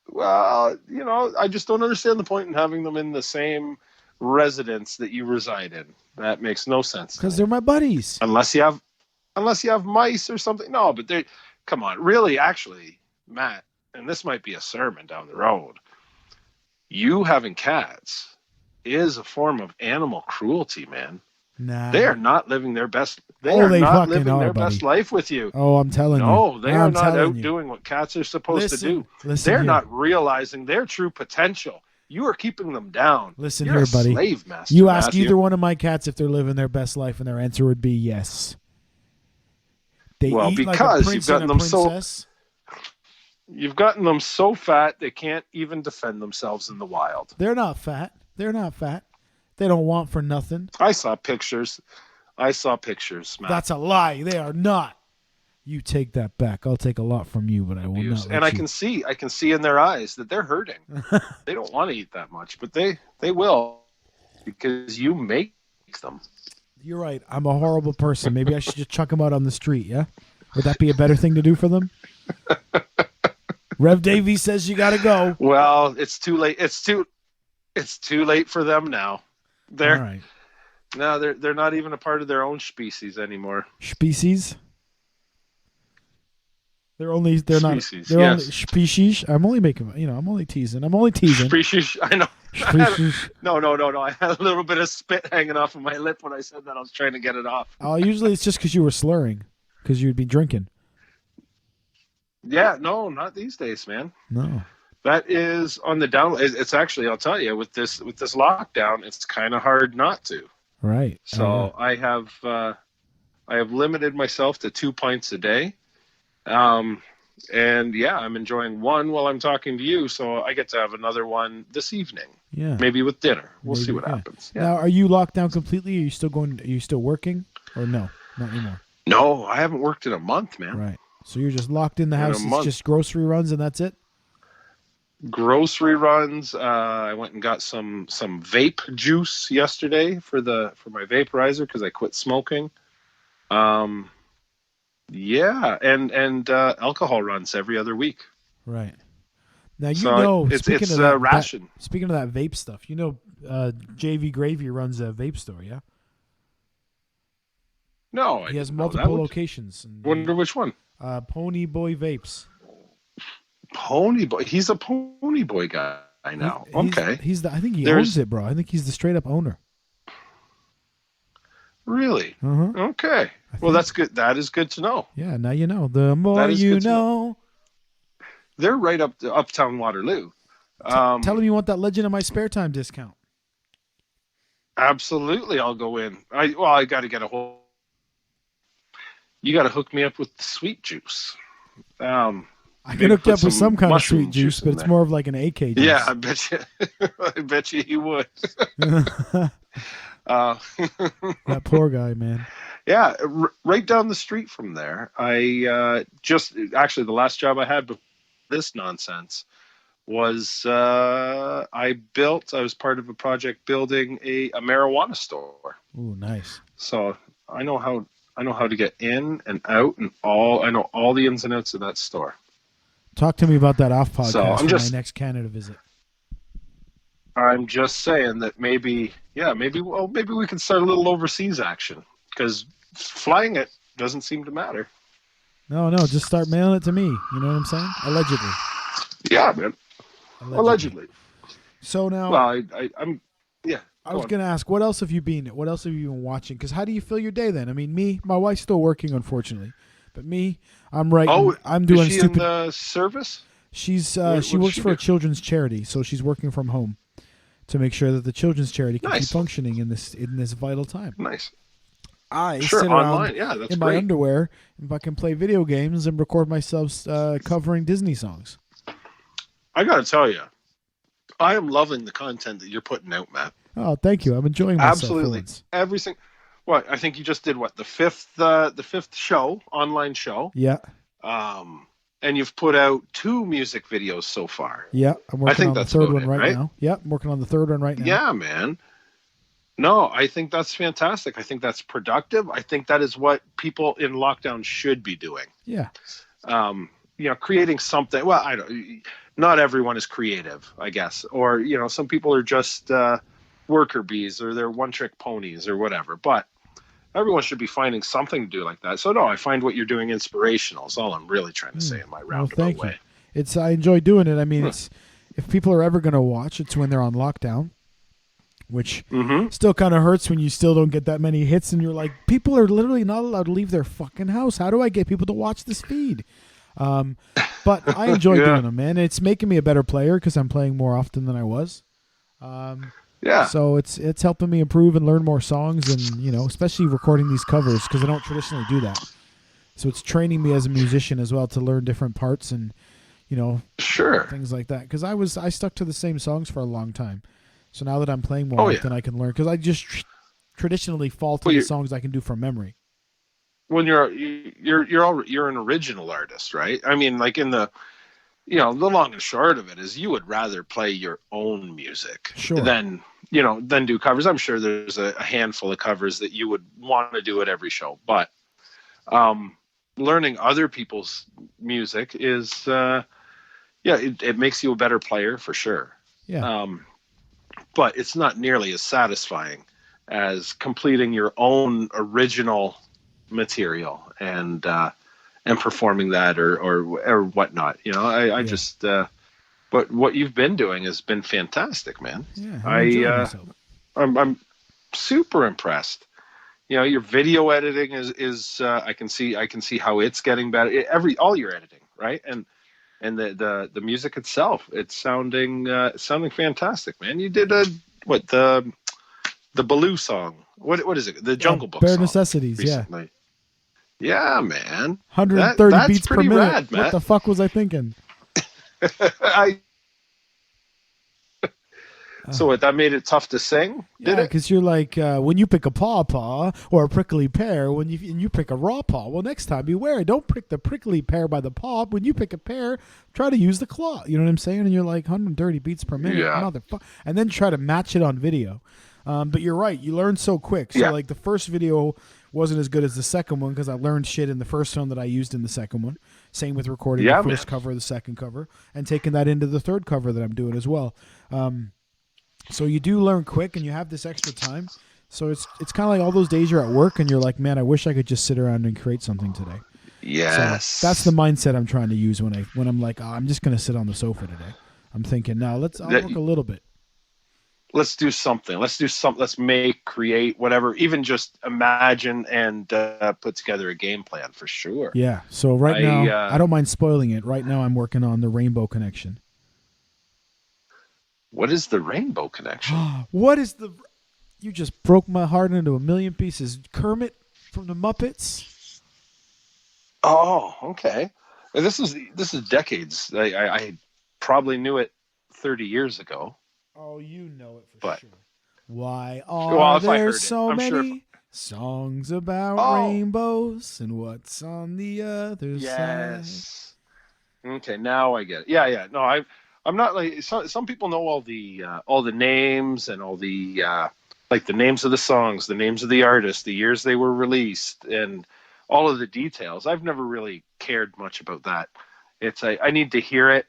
S5: Well, I just don't understand the point in having them in the same residence that you reside in. That makes no sense.
S6: Because they're my buddies.
S5: Unless you have mice or something. No, but come on. Really, actually, Matt, and this might be a sermon down the road. You having cats is a form of animal cruelty, man.
S6: Nah.
S5: They are not living their best. They are not living their best life with you.
S6: Oh, I'm telling you.
S5: No, they are not out doing what cats are supposed to do. They're not realizing their true potential. You are keeping them down.
S6: Listen
S5: You're
S6: here,
S5: a
S6: buddy.
S5: Slave master,
S6: you ask
S5: Matthew.
S6: either one of my cats if they're living their best life, and their answer would be yes. They eat
S5: because
S6: like a prince and a princess.
S5: You've gotten them so fat they can't even defend themselves in the wild.
S6: They're not fat. They don't want for nothing.
S5: I saw pictures, Matt.
S6: That's a lie. They are not. You take that back. I'll take a lot from you, but I will not.
S5: And I can see in their eyes that they're hurting. They don't want to eat that much, but they will because you make them.
S6: You're right. I'm a horrible person. Maybe I should just chuck them out on the street, yeah? Would that be a better thing to do for them? Rev Davies says you got to go.
S5: Well, it's too late. It's too late for them now. They're
S6: All right.
S5: No, they're not even a part of their own species anymore.
S6: Species? They're not
S5: Species,
S6: they're
S5: yes.
S6: only species. I'm only teasing.
S5: Species, I know.
S6: Species.
S5: No. I had a little bit of spit hanging off of my lip when I said that. I was trying to get it off.
S6: Usually it's just because you were slurring, because you'd be drinking.
S5: Yeah, no, not these days, man.
S6: No.
S5: That is on the down. It's actually, I'll tell you, with this lockdown, it's kind of hard not to.
S6: Right.
S5: So I have limited myself to 2 pints a day. And yeah, I'm enjoying one while I'm talking to you, so I get to have another one this evening.
S6: Yeah.
S5: Maybe with dinner. We'll see what happens. Yeah.
S6: Now, are you locked down completely? Are you still working? Or no? Not anymore.
S5: No, I haven't worked in a month, man.
S6: Right. So you're just locked in the house. It's
S5: month.
S6: just grocery runs and that's it?
S5: Grocery runs. I went and got some vape juice yesterday for my vaporizer because I quit smoking. Yeah, and alcohol runs every other week.
S6: Right. Now
S5: it's ration.
S6: Speaking of that vape stuff, JV Gravy runs a vape store, yeah?
S5: No,
S6: he has multiple locations.
S5: Wonder which one.
S6: Pony Boy Vapes.
S5: Pony Boy. He's a Pony Boy guy now. Okay.
S6: I think he owns it, bro. I think he's the straight up owner.
S5: Really?
S6: Uh-huh.
S5: Okay. Well, that's good. That is good to know.
S6: Yeah, now you know. The more you know.
S5: They're right up to Uptown Waterloo.
S6: Tell him you want that Legend in My Spare Time discount.
S5: Absolutely, I'll go in. I got to get a hold. You got to hook me up with the sweet juice.
S6: I can hook you up with some kind of sweet juice, but it's more of like an AK juice.
S5: Yeah, I bet you. I bet you he would.
S6: That poor guy, man.
S5: Yeah, right down the street from there. I actually the last job I had before this nonsense was I was part of a project building a marijuana store.
S6: Ooh, nice.
S5: So I know how to get in and out and I know all the ins and outs of that store.
S6: Talk to me about that off podcast
S5: for
S6: my next Canada visit.
S5: I'm just saying that maybe we can start a little overseas action because flying it doesn't seem to matter.
S6: No, just start mailing it to me. You know what I'm saying? Allegedly.
S5: Yeah, man. Allegedly.
S6: So now,
S5: well,
S6: I was going to ask, what else have you been watching? Because how do you fill your day then? I mean, my wife's still working, unfortunately, but I'm writing.
S5: Oh,
S6: I'm doing
S5: is she
S6: stupid.
S5: In the service?
S6: She works for a children's charity, so she's working from home to make sure that the children's charity can keep functioning in this vital time.
S5: Nice.
S6: I
S5: sit
S6: around
S5: online. Yeah, that's
S6: in
S5: great.
S6: my underwear if I can play video games and record myself covering Disney songs.
S5: I got to tell you, I am loving the content that you're putting out, Matt.
S6: Oh, thank you. I'm enjoying myself.
S5: Absolutely. Everything. What I think you just did the fifth online show.
S6: Yeah.
S5: And you've put out 2 music videos so far.
S6: Yeah, I'm working on the third one right now. Yeah, I'm working on the third one right now.
S5: Yeah, man. No, I think that's fantastic. I think that's productive. I think that is what people in lockdown should be doing.
S6: Yeah.
S5: Creating something. Well, not everyone is creative, I guess. Or, some people are just worker bees or they're one-trick ponies or whatever. But everyone should be finding something to do like that. So, no, I find what you're doing inspirational is all I'm really trying to say in my roundabout way.
S6: You. I enjoy doing it. I mean, if people are ever going to watch, it's when they're on lockdown. Which still kind of hurts when you still don't get that many hits and you're like, people are literally not allowed to leave their fucking house. How do I get people to watch this feed? But I enjoy doing them, man. It's making me a better player because I'm playing more often than I was.
S5: Yeah.
S6: So it's helping me improve and learn more songs and, especially recording these covers because I don't traditionally do that. So it's training me as a musician as well to learn different parts and,
S5: sure,
S6: things like that. Because I stuck to the same songs for a long time. So now that I'm playing more often, I can learn. Because I just traditionally fall to the songs I can do from memory.
S5: when you're an original artist, right? I mean, like in the the long and short of it is you would rather play your own music
S6: Sure.
S5: than do covers. I'm sure there's a handful of covers that you would want to do at every show, but learning other people's music is it makes you a better player for sure.
S6: Yeah.
S5: But it's not nearly as satisfying as completing your own original material and performing that or whatnot. I just but what you've been doing has been fantastic, man.
S6: Yeah, I'm enjoying myself.
S5: I'm super impressed. Your video editing is I can see how it's getting better. All your editing, right? And the music itself, it's sounding fantastic, man. You did the Baloo song. What is it? The Jungle Book
S6: Bare
S5: song
S6: Necessities,
S5: recently. Yeah, man.
S6: 130
S5: that's
S6: beats per
S5: pretty
S6: minute.
S5: rad, man.
S6: What the fuck was I thinking?
S5: So what, that made it tough to sing? Did it?
S6: Because you're like, when you pick a pawpaw or a prickly pear, when you pick a raw paw, well, next time beware, don't pick the prickly pear by the paw. When you pick a pear, try to use the claw. You know what I'm saying? And you're like 130 beats per minute, motherfucker. And then try to match it on video. But you're right, you learn so quick. So like the first video wasn't as good as the second one because I learned shit in the first one that I used in the second one. Same with recording the first cover, the second cover, and taking that into the third cover that I'm doing as well. So you do learn quick, and you have this extra time. So it's kind of like all those days you're at work, and you're like, man, I wish I could just sit around and create something today.
S5: Yes.
S6: So that's the mindset I'm trying to use when I'm like, I'm just going to sit on the sofa today. I'm thinking, now I'll work a little bit.
S5: Let's do something. Let's create, whatever, even just imagine and put together a game plan for sure.
S6: Yeah. So now, I don't mind spoiling it. Right now I'm working on the Rainbow Connection.
S5: What is the Rainbow Connection?
S6: You just broke my heart into a million pieces. Kermit from the Muppets.
S5: Oh, okay. This is decades. I probably knew it 30 years ago.
S6: Oh, you know it for sure. Why
S5: if I
S6: there
S5: heard
S6: so
S5: it, I'm
S6: many songs about rainbows and what's on the other side?
S5: Yes. Okay, now I get it. Yeah. No, I'm not like some people know all the names and all the like the names of the songs, the names of the artists, the years they were released, and all of the details. I've never really cared much about that. It's I need to hear it,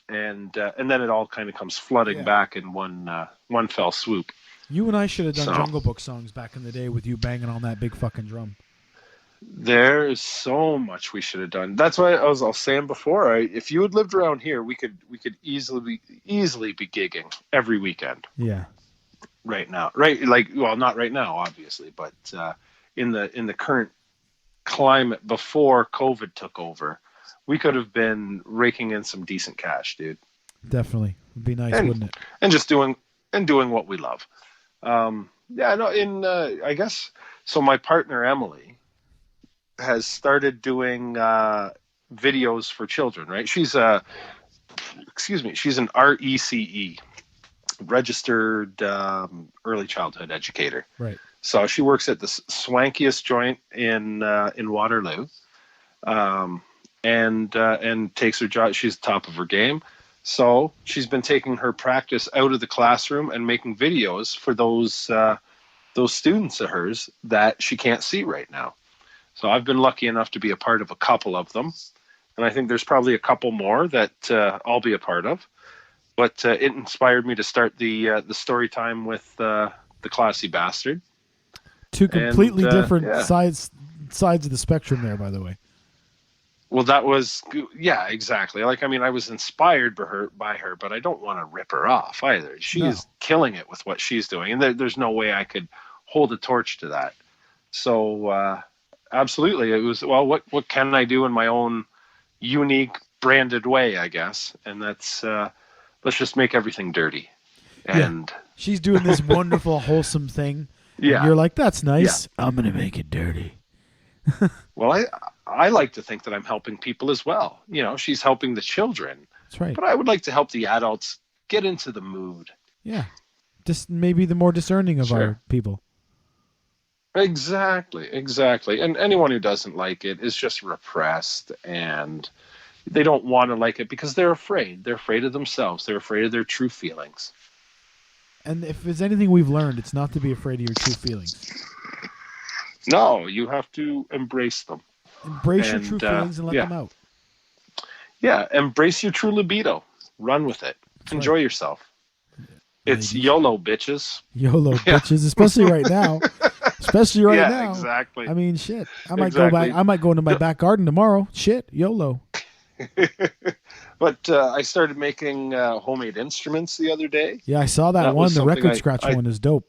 S5: and then it all kind of comes flooding back in one fell swoop.
S6: You and I should have done Jungle Book songs back in the day with you banging on that big fucking drum.
S5: There is so much we should have done. That's why I was saying before. If you had lived around here, we could easily be gigging every weekend.
S6: Yeah.
S5: Right now, right? Like, well, not right now, obviously, but in the current climate before COVID took over, we could have been raking in some decent cash, dude.
S6: Definitely, would be nice, wouldn't it?
S5: And just doing what we love. I guess so. My partner Emily has started doing videos for children, right? She's an RECE, registered early childhood educator.
S6: Right.
S5: So she works at the swankiest joint in Waterloo, and takes her job. She's top of her game. So she's been taking her practice out of the classroom and making videos for those students of hers that she can't see right now. So I've been lucky enough to be a part of a couple of them, and I think there's probably a couple more that I'll be a part of. But it inspired me to start the story time with the Classy Bastard.
S6: Two completely different sides of the spectrum there, by the way.
S5: Well, that was exactly. Like, I mean, I was inspired by her, but I don't want to rip her off either. She is killing it with what she's doing, and there's no way I could hold a torch to that. So. Absolutely. It was, well, what can I do in my own unique branded way, I guess. And that's, let's just make everything dirty. And
S6: she's doing this wonderful, wholesome thing.
S5: Yeah.
S6: And you're like, that's nice. Yeah. I'm going to make it dirty.
S5: Well, I like to think that I'm helping people as well. She's helping the children.
S6: That's right.
S5: But I would like to help the adults get into the mood.
S6: Yeah. Just maybe the more discerning of our people.
S5: Exactly. And anyone who doesn't like it is just repressed, and they don't want to like it because they're afraid. They're afraid of themselves. They're afraid of their true feelings.
S6: And if there's anything we've learned, it's not to be afraid of your true feelings.
S5: No, you have to embrace them.
S6: Embrace your true feelings and let them out.
S5: Yeah, embrace your true libido. Run with it. Enjoy yourself. It's YOLO, bitches.
S6: YOLO, bitches, especially right now. Especially right now.
S5: Exactly.
S6: I mean, shit. I might go back. I might go into my back garden tomorrow. Shit, YOLO.
S5: But I started making homemade instruments the other day.
S6: Yeah, I saw that one. The record scratch one is dope.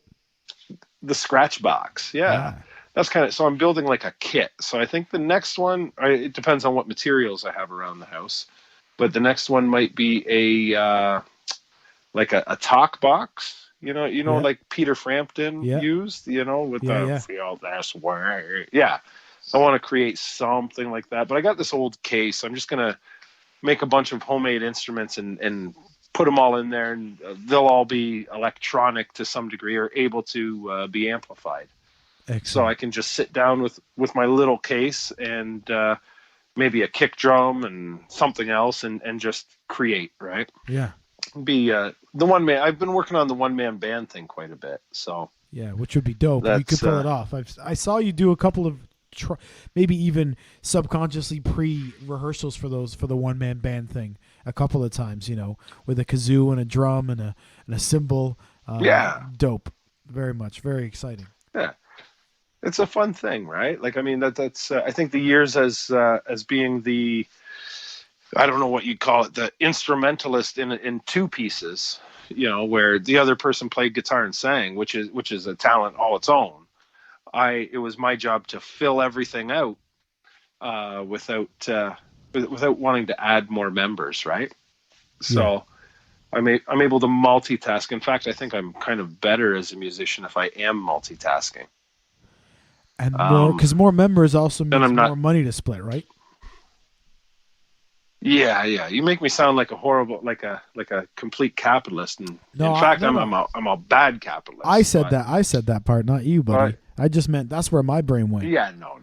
S5: The scratch box, yeah. That's kind of, so I'm building like a kit. So I think the next one, it depends on what materials I have around the house, but the next one might be a like a talk box, like Peter Frampton used, with the feel this way. Yeah, I want to create something like that. But I got this old case. I'm just gonna make a bunch of homemade instruments and put them all in there, and they'll all be electronic to some degree or able to be amplified.
S6: Excellent.
S5: So I can just sit down with my little case and maybe a kick drum and something else and just create, right?
S6: Yeah.
S5: Be the one man. I've been working on the one man band thing quite a bit. So
S6: yeah, which would be dope. You could pull it off. I saw you do a couple of maybe even subconsciously pre-rehearsals for the one man band thing a couple of times. With a kazoo and a drum and a cymbal. Dope. Very much. Very exciting.
S5: Yeah. It's a fun thing, right? Like, I mean, that's I think the years as being the, I don't know what you'd call it, the instrumentalist in two pieces, where the other person played guitar and sang, which is a talent all its own. It was my job to fill everything out without wanting to add more members, right? So I'm able to multitask. In fact, I think I'm kind of better as a musician if I am multitasking.
S6: And because more members also means more money to split, right? Yeah.
S5: You make me sound like a horrible, like a complete capitalist. And in fact, I'm a bad capitalist.
S6: I said that part, not you, buddy. I just meant that's where my brain went.
S5: Yeah, no.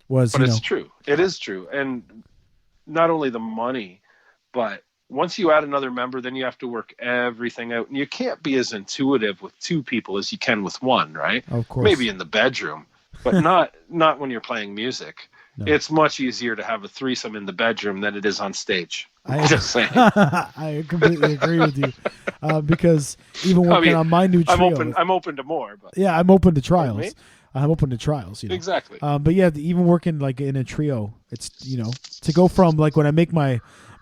S6: But
S5: it's true. It is true, and not only the money, but once you add another member, then you have to work everything out. And you can't be as intuitive with two people as you can with one, right?
S6: Of course.
S5: Maybe in the bedroom, but not when you're playing music. No. It's much easier to have a threesome in the bedroom than it is on stage. Just saying.
S6: I completely agree with you. Because even working on my new trio.
S5: I'm open to more. But.
S6: Yeah, I'm open to trials. I'm open to trials.
S5: Exactly.
S6: But yeah, even working like in a trio, it's, to go from like when I make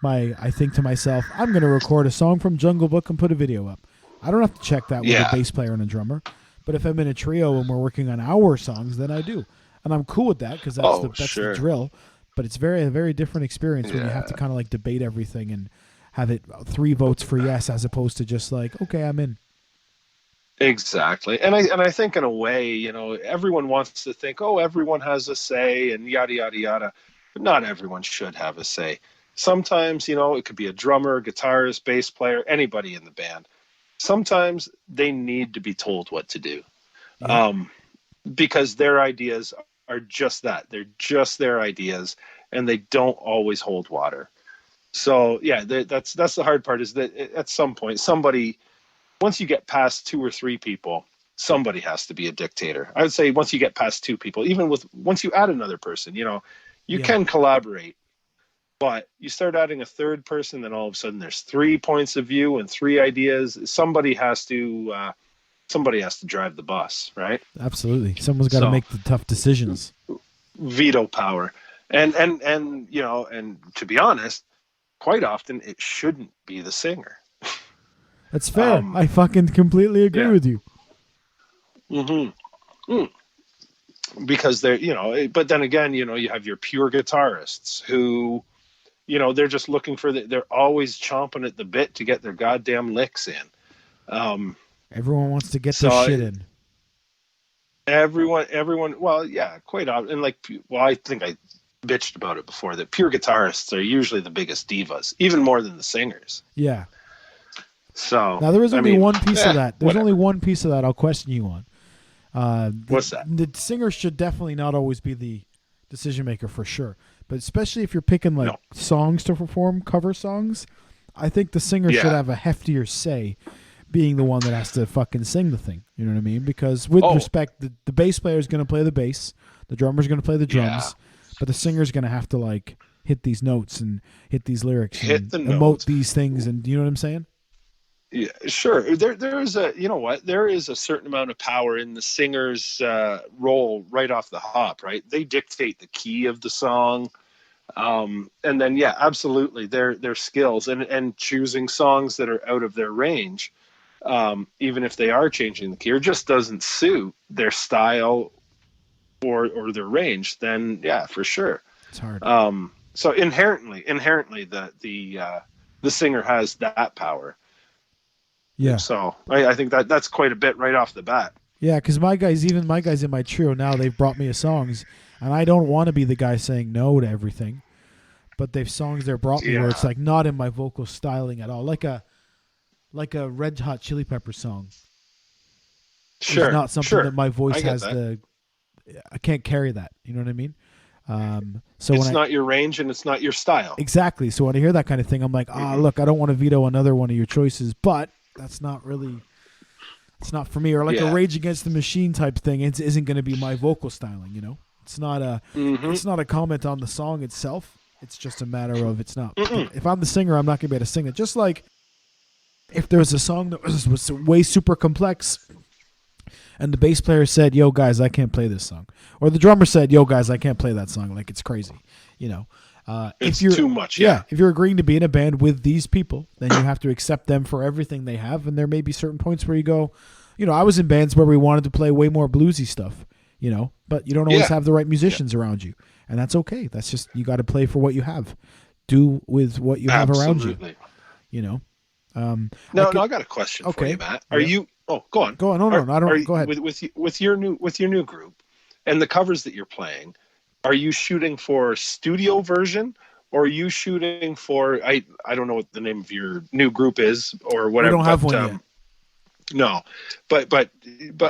S6: I think to myself, I'm going to record a song from Jungle Book and put a video up. I don't have to check that with a bass player and a drummer. But if I'm in a trio and we're working on our songs, then I do. And I'm cool with that because that's the drill. But it's a very different experience when you have to kind of like debate everything and have it 3 votes for yes as opposed to just like, okay, I'm in.
S5: Exactly. And I think in a way, everyone wants to think, oh, everyone has a say and yada, yada, yada. But not everyone should have a say. Sometimes, it could be a drummer, guitarist, bass player, anybody in the band. Sometimes they need to be told what to do because their ideas are just that. They're just their ideas, and they don't always hold water. So, yeah, that's the hard part is that at some point, once you get past 2 or 3 people, somebody has to be a dictator. I would say once you get past 2 people, once you add another person, you can collaborate. But you start adding a third person, then all of a sudden there's 3 points of view and 3 ideas. Somebody has to drive the bus, right?
S6: Absolutely. Someone's got to make the tough decisions.
S5: Veto power, and to be honest, quite often it shouldn't be the singer.
S6: That's fair. I fucking completely agree with you.
S5: Mm-hmm. Because they're, but then again, you have your pure guitarists who. They're just looking they're always chomping at the bit to get their goddamn licks in.
S6: Everyone wants to get their shit in.
S5: Everyone, well, yeah, quite often. And I think I bitched about it before that pure guitarists are usually the biggest divas, even more than the singers.
S6: Yeah.
S5: So
S6: now there is only one piece of that. There's only one piece of that I'll question you on.
S5: What's that?
S6: The singer should definitely not always be the decision maker for sure. But especially if you're picking like songs to perform, cover songs, I think the singer should have a heftier say, being the one that has to fucking sing the thing. You know what I mean? Because with respect, the bass player is going to play the bass, the drummer is going to play the drums, but the singer is going to have to like hit these notes and hit these lyrics and emote these things, and you know what I'm saying?
S5: Yeah, sure. There is a, you know what? There is a certain amount of power in the singer's role right off the hop, right? They dictate the key of the song. And then, absolutely. Their skills and choosing songs that are out of their range, even if they are changing the key or just doesn't suit their style or their range, then for sure.
S6: It's hard.
S5: So inherently the singer has that power.
S6: Yeah.
S5: So I think that's quite a bit right off the bat.
S6: Yeah, because my guys in my trio now, they've brought me songs, and I don't want to be the guy saying no to everything, but they've songs they're brought me where it's like not in my vocal styling at all, like a Red Hot Chili Pepper song.
S5: Sure,
S6: it's not something that my voice has
S5: that.
S6: I can't carry that. You know what I mean? So
S5: it's not your range and it's not your style.
S6: Exactly. So when I hear that kind of thing, I'm like, look, I don't want to veto another one of your choices, but that's not really. It's not for me. Or like a Rage Against the Machine type thing. It isn't going to be my vocal styling. You know, it's not a. It's not a comment on the song itself. It's just a matter of it's not. If I'm the singer, I'm not going to be able to sing it. Just like if there was a song that was way super complex, and the bass player said, "Yo, guys, I can't play this song," or the drummer said, "Yo, guys, I can't play that song." Like it's crazy. You know.
S5: It's too much.
S6: If you're agreeing to be in a band with these people, then you have to accept them for everything they have. And there may be certain points where you go, you know, I was in bands where we wanted to play way more bluesy stuff, you know, but you don't always have the right musicians around you. And that's okay. That's just, you got to play for what you have. Do with what you have around you, you know?
S5: I got a question for you, Matt. Are you, go on.
S6: Go on. No, I don't, go ahead.
S5: With your new group and the covers that you're playing, are you shooting for studio version, or are you shooting for I don't know what the name of your new group is or whatever?
S6: We don't have one yet.
S5: No, but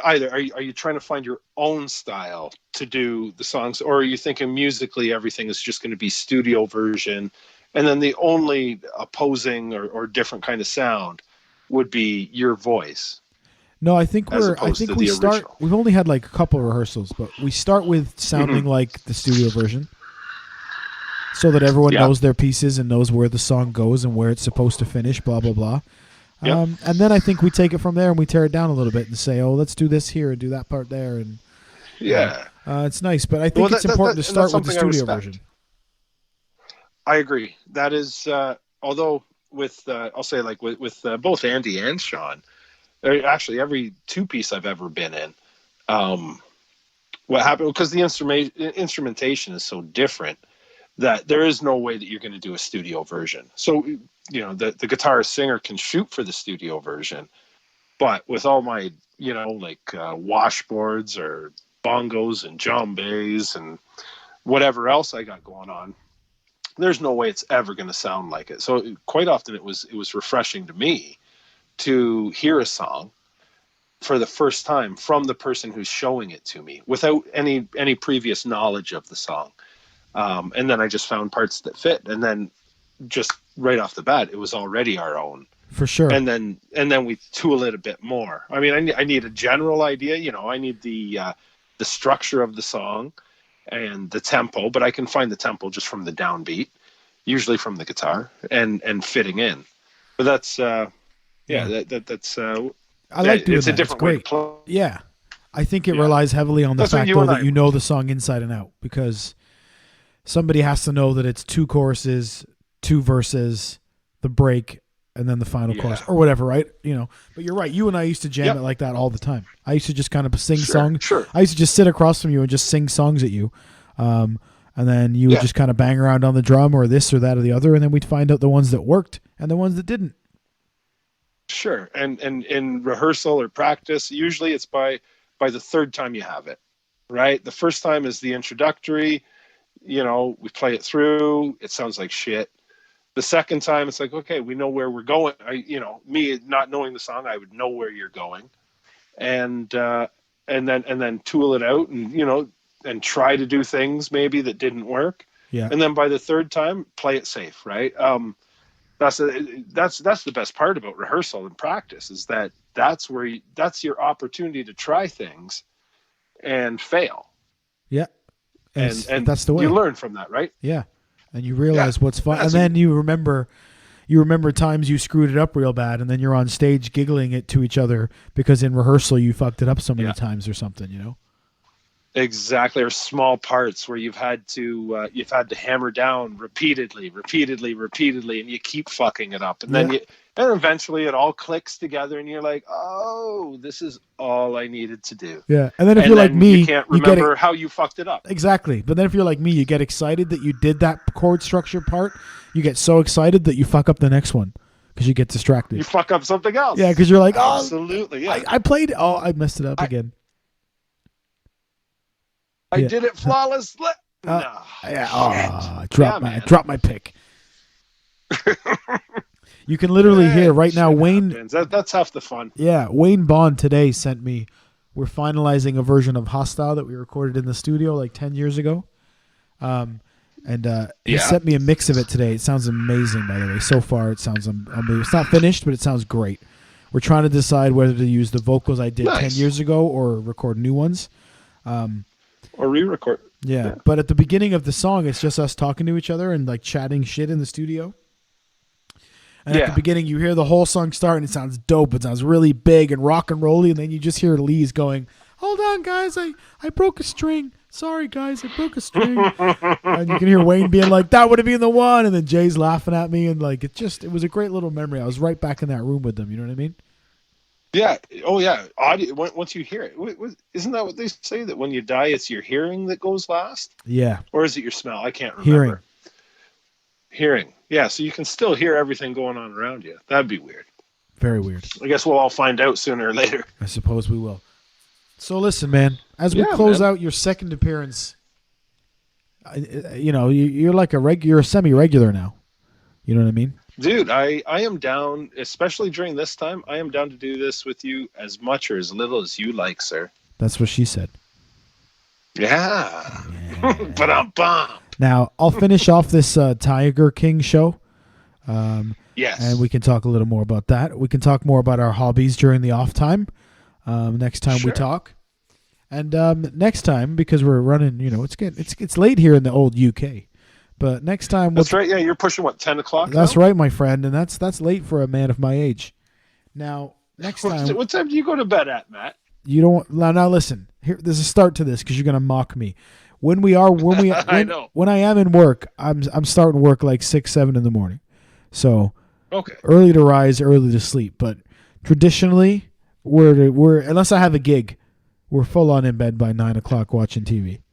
S5: either are you trying to find your own style to do the songs, or are you thinking musically everything is just going to be studio version, and then the only opposing or different kind of sound would be your voice?
S6: No, I think we start. Original. We've only had like a couple of rehearsals, but we start with sounding like the studio version, so that everyone knows their pieces and knows where the song goes and where it's supposed to finish. Blah blah blah. And then I think we take it from there and we tear it down a little bit and say, "Oh, let's do this here and do that part there." And it's nice, but I think it's important to start with the studio version.
S5: I agree. That is, although with I'll say like with both Andy and Sean. Actually, every two-piece I've ever been in, what happened, because the instrumentation is so different that there is no way that you're going to do a studio version. So, you know, the guitarist singer can shoot for the studio version, but with all my, you know, like washboards or bongos and djembes and whatever else I got going on, there's no way it's ever going to sound like it. So quite often it was refreshing to me to hear a song for the first time from the person who's showing it to me without any previous knowledge of the song. And then I just found parts that fit. And then just right off the bat, it was already our own.
S6: For sure.
S5: And then we tool it a bit more. I mean, I need a general idea, you know, I need the structure of the song and the tempo, but I can find the tempo just from the downbeat, usually from the guitar and fitting in. But that's, that's.
S6: I like doing
S5: it's
S6: that.
S5: A different
S6: way to play. Yeah, I think it relies heavily on the fact that you know the song inside and out, because somebody has to know that it's 2 choruses, 2 verses, the break, and then the final chorus or whatever, right? You know. But you're right. You and I used to jam it like that all the time. I used to just kind of sing songs.
S5: Sure.
S6: I used to just sit across from you and just sing songs at you, and then you would just kind of bang around on the drum or this or that or the other, and then we'd find out the ones that worked and the ones that didn't.
S5: Sure. And in rehearsal or practice, usually it's by the 3rd time you have it, right? The first time is the introductory, you know, we play it through, it sounds like shit. The second time it's like, okay, we know where we're going. Me not knowing the song, I would know where you're going. And and then tool it out, and and try to do things maybe that didn't work.
S6: Yeah.
S5: And then by the third time, play it safe, right? That's the best part about rehearsal and practice, is that's your opportunity to try things and fail.
S6: Yeah.
S5: And
S6: that's the way
S5: you learn from that, right?
S6: Yeah. And you realize what's fun. And
S5: That's
S6: then you remember times you screwed it up real bad, and then you're on stage giggling it to each other because in rehearsal you fucked it up so many times or something,
S5: Exactly, or small parts where you've had to hammer down repeatedly, and you keep fucking it up, and then and eventually it all clicks together, and you're like, oh, this is all I needed to do.
S6: Yeah, and then if you're like me,
S5: you can't remember how you fucked it up.
S6: Exactly, but then if you're like me, you get excited that you did that chord structure part. You get so excited that you fuck up the next one because you get distracted.
S5: You fuck up something else.
S6: Yeah, because you're like, oh,
S5: absolutely, yeah.
S6: I played. Oh, I messed it up again.
S5: I did it flawlessly. No.
S6: Yeah. Drop my pick. You can literally hear right now, Wayne.
S5: That's half the fun.
S6: Yeah, Wayne Bond today sent me. We're finalizing a version of Hostile that we recorded in the studio like 10 years ago. He sent me a mix of it today. It sounds amazing, by the way. So far, it sounds amazing. It's not finished, but it sounds great. We're trying to decide whether to use the vocals I did 10 years ago or record new ones.
S5: Or re-record.
S6: Yeah, but at the beginning of the song, it's just us talking to each other and like chatting shit in the studio. And at the beginning, you hear the whole song start, and it sounds dope. It sounds really big and rock and rolly, and then you just hear Lees going, "Hold on, guys, I broke a string. Sorry, guys, I broke a string." And you can hear Wayne being like, "That would have been the one," and then Jay's laughing at me, and like it was a great little memory. I was right back in that room with them. You know what I mean?
S5: Yeah. Oh, yeah. Audio. Once you hear it, isn't that what they say, that when you die, it's your hearing that goes last?
S6: Yeah.
S5: Or is it your smell? I can't remember. Hearing. Yeah. So you can still hear everything going on around you. That'd be weird.
S6: Very weird.
S5: I guess we'll all find out sooner or later.
S6: I suppose we will. So listen, man. As we close out your second appearance, you're like you're a semi-regular now. You know what I mean?
S5: Dude, I am down, especially during this time, I am down to do this with you as much or as little as you like, sir.
S6: That's what she said.
S5: Yeah. But I'm bummed.
S6: Now, I'll finish off this Tiger King show.
S5: Yes.
S6: And we can talk a little more about that. We can talk more about our hobbies during the off time next time we talk. And next time, because we're running, it's late here in the old UK. But next time...
S5: That's right, yeah, you're pushing, 10 o'clock
S6: That's
S5: now?
S6: right, my friend, and that's late for a man of my age. Now, next time...
S5: What time do you go to bed at, Matt?
S6: You don't... Now listen, there's a start to this, because you're going to mock me. When I am in work, I'm starting work like 6, 7 in the morning. So, early to rise, early to sleep. But traditionally, we're unless I have a gig, we're full on in bed by 9 o'clock watching TV.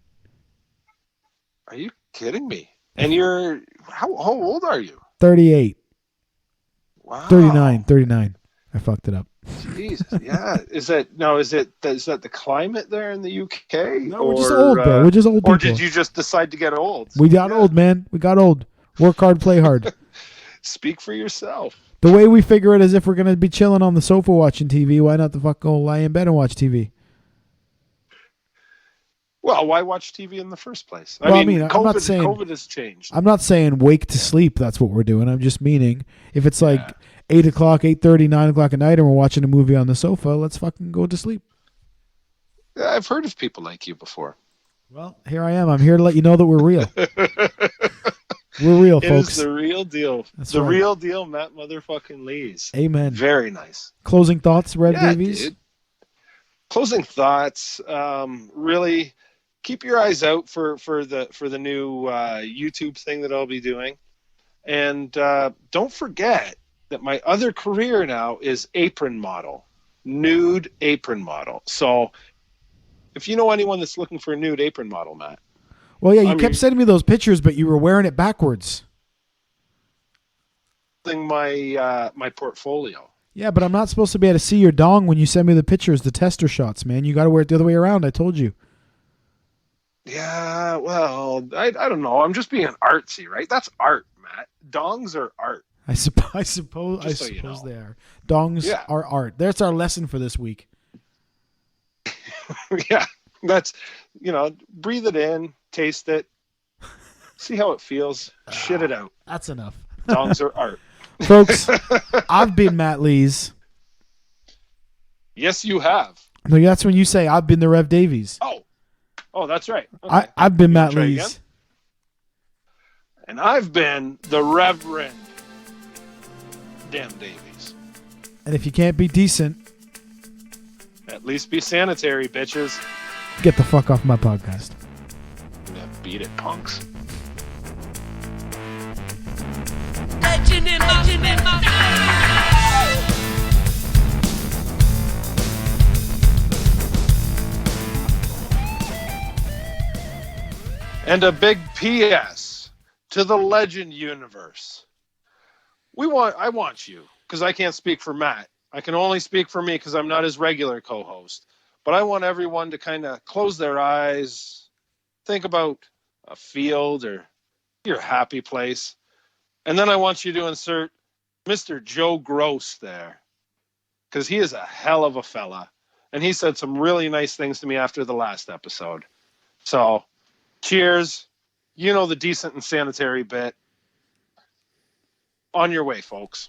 S5: Are you kidding me? And you're how old are you?
S6: 38.
S5: Wow.
S6: 39. I fucked it up.
S5: Jesus, yeah. Is that the climate there in the UK?
S6: No, we're just old, bro. We're just old people.
S5: Or did you just decide to get old?
S6: We got old, man. We got old. Work hard, play hard.
S5: Speak for yourself.
S6: The way we figure it is, if we're gonna be chilling on the sofa watching TV, why not the fuck go lie in bed and watch TV?
S5: Well, why watch TV in the first place?
S6: I'm not saying
S5: COVID has changed.
S6: I'm not saying wake to sleep. That's what we're doing. I'm just meaning if it's like 8 o'clock, 8:30, 9 o'clock at night, and we're watching a movie on the sofa, let's fucking go to sleep.
S5: Yeah, I've heard of people like you before.
S6: Well, here I am. I'm here to let you know that we're real. We're real, folks.
S5: It is the real deal.
S6: That's
S5: the
S6: right.
S5: real deal, Matt motherfucking Lees.
S6: Amen.
S5: Very nice.
S6: Closing thoughts, Rev Davies?
S5: Dude. Closing thoughts. Really keep your eyes out for the new YouTube thing that I'll be doing. And don't forget that my other career now is apron model. Nude apron model. So if you know anyone that's looking for a nude apron model, Matt.
S6: Well, yeah, you kept sending me those pictures, but you were wearing it backwards.
S5: My portfolio.
S6: Yeah, but I'm not supposed to be able to see your dong when you send me the pictures, the tester shots, man. You got to wear it the other way around. I told you.
S5: Yeah, well, I don't know. I'm just being artsy, right? That's art, Matt. Dongs are art.
S6: I suppose they are. Dongs are art. That's our lesson for this week.
S5: Yeah, that's, breathe it in, taste it, see how it feels, shit it out.
S6: That's enough.
S5: Songs are art.
S6: Folks, I've been Matt Lees.
S5: Yes, you have.
S6: No, that's when you say I've been the Rev Davies.
S5: Oh, that's right. Okay.
S6: I've been Matt
S5: Try
S6: Lees.
S5: again? And I've been the Reverend Dan Davies.
S6: And if you can't be decent,
S5: At least be sanitary, bitches.
S6: get the fuck off my podcast.
S5: Yeah, beat it, punks. And a big PS to the Legend universe. I want you, because I can't speak for Matt. I can only speak for me because I'm not his regular co-host. But I want everyone to kind of close their eyes, think about a field or your happy place. And then I want you to insert Mr. Joe Gross there, because he is a hell of a fella. And he said some really nice things to me after the last episode. So, cheers. You know the decent and sanitary bit. On your way, folks.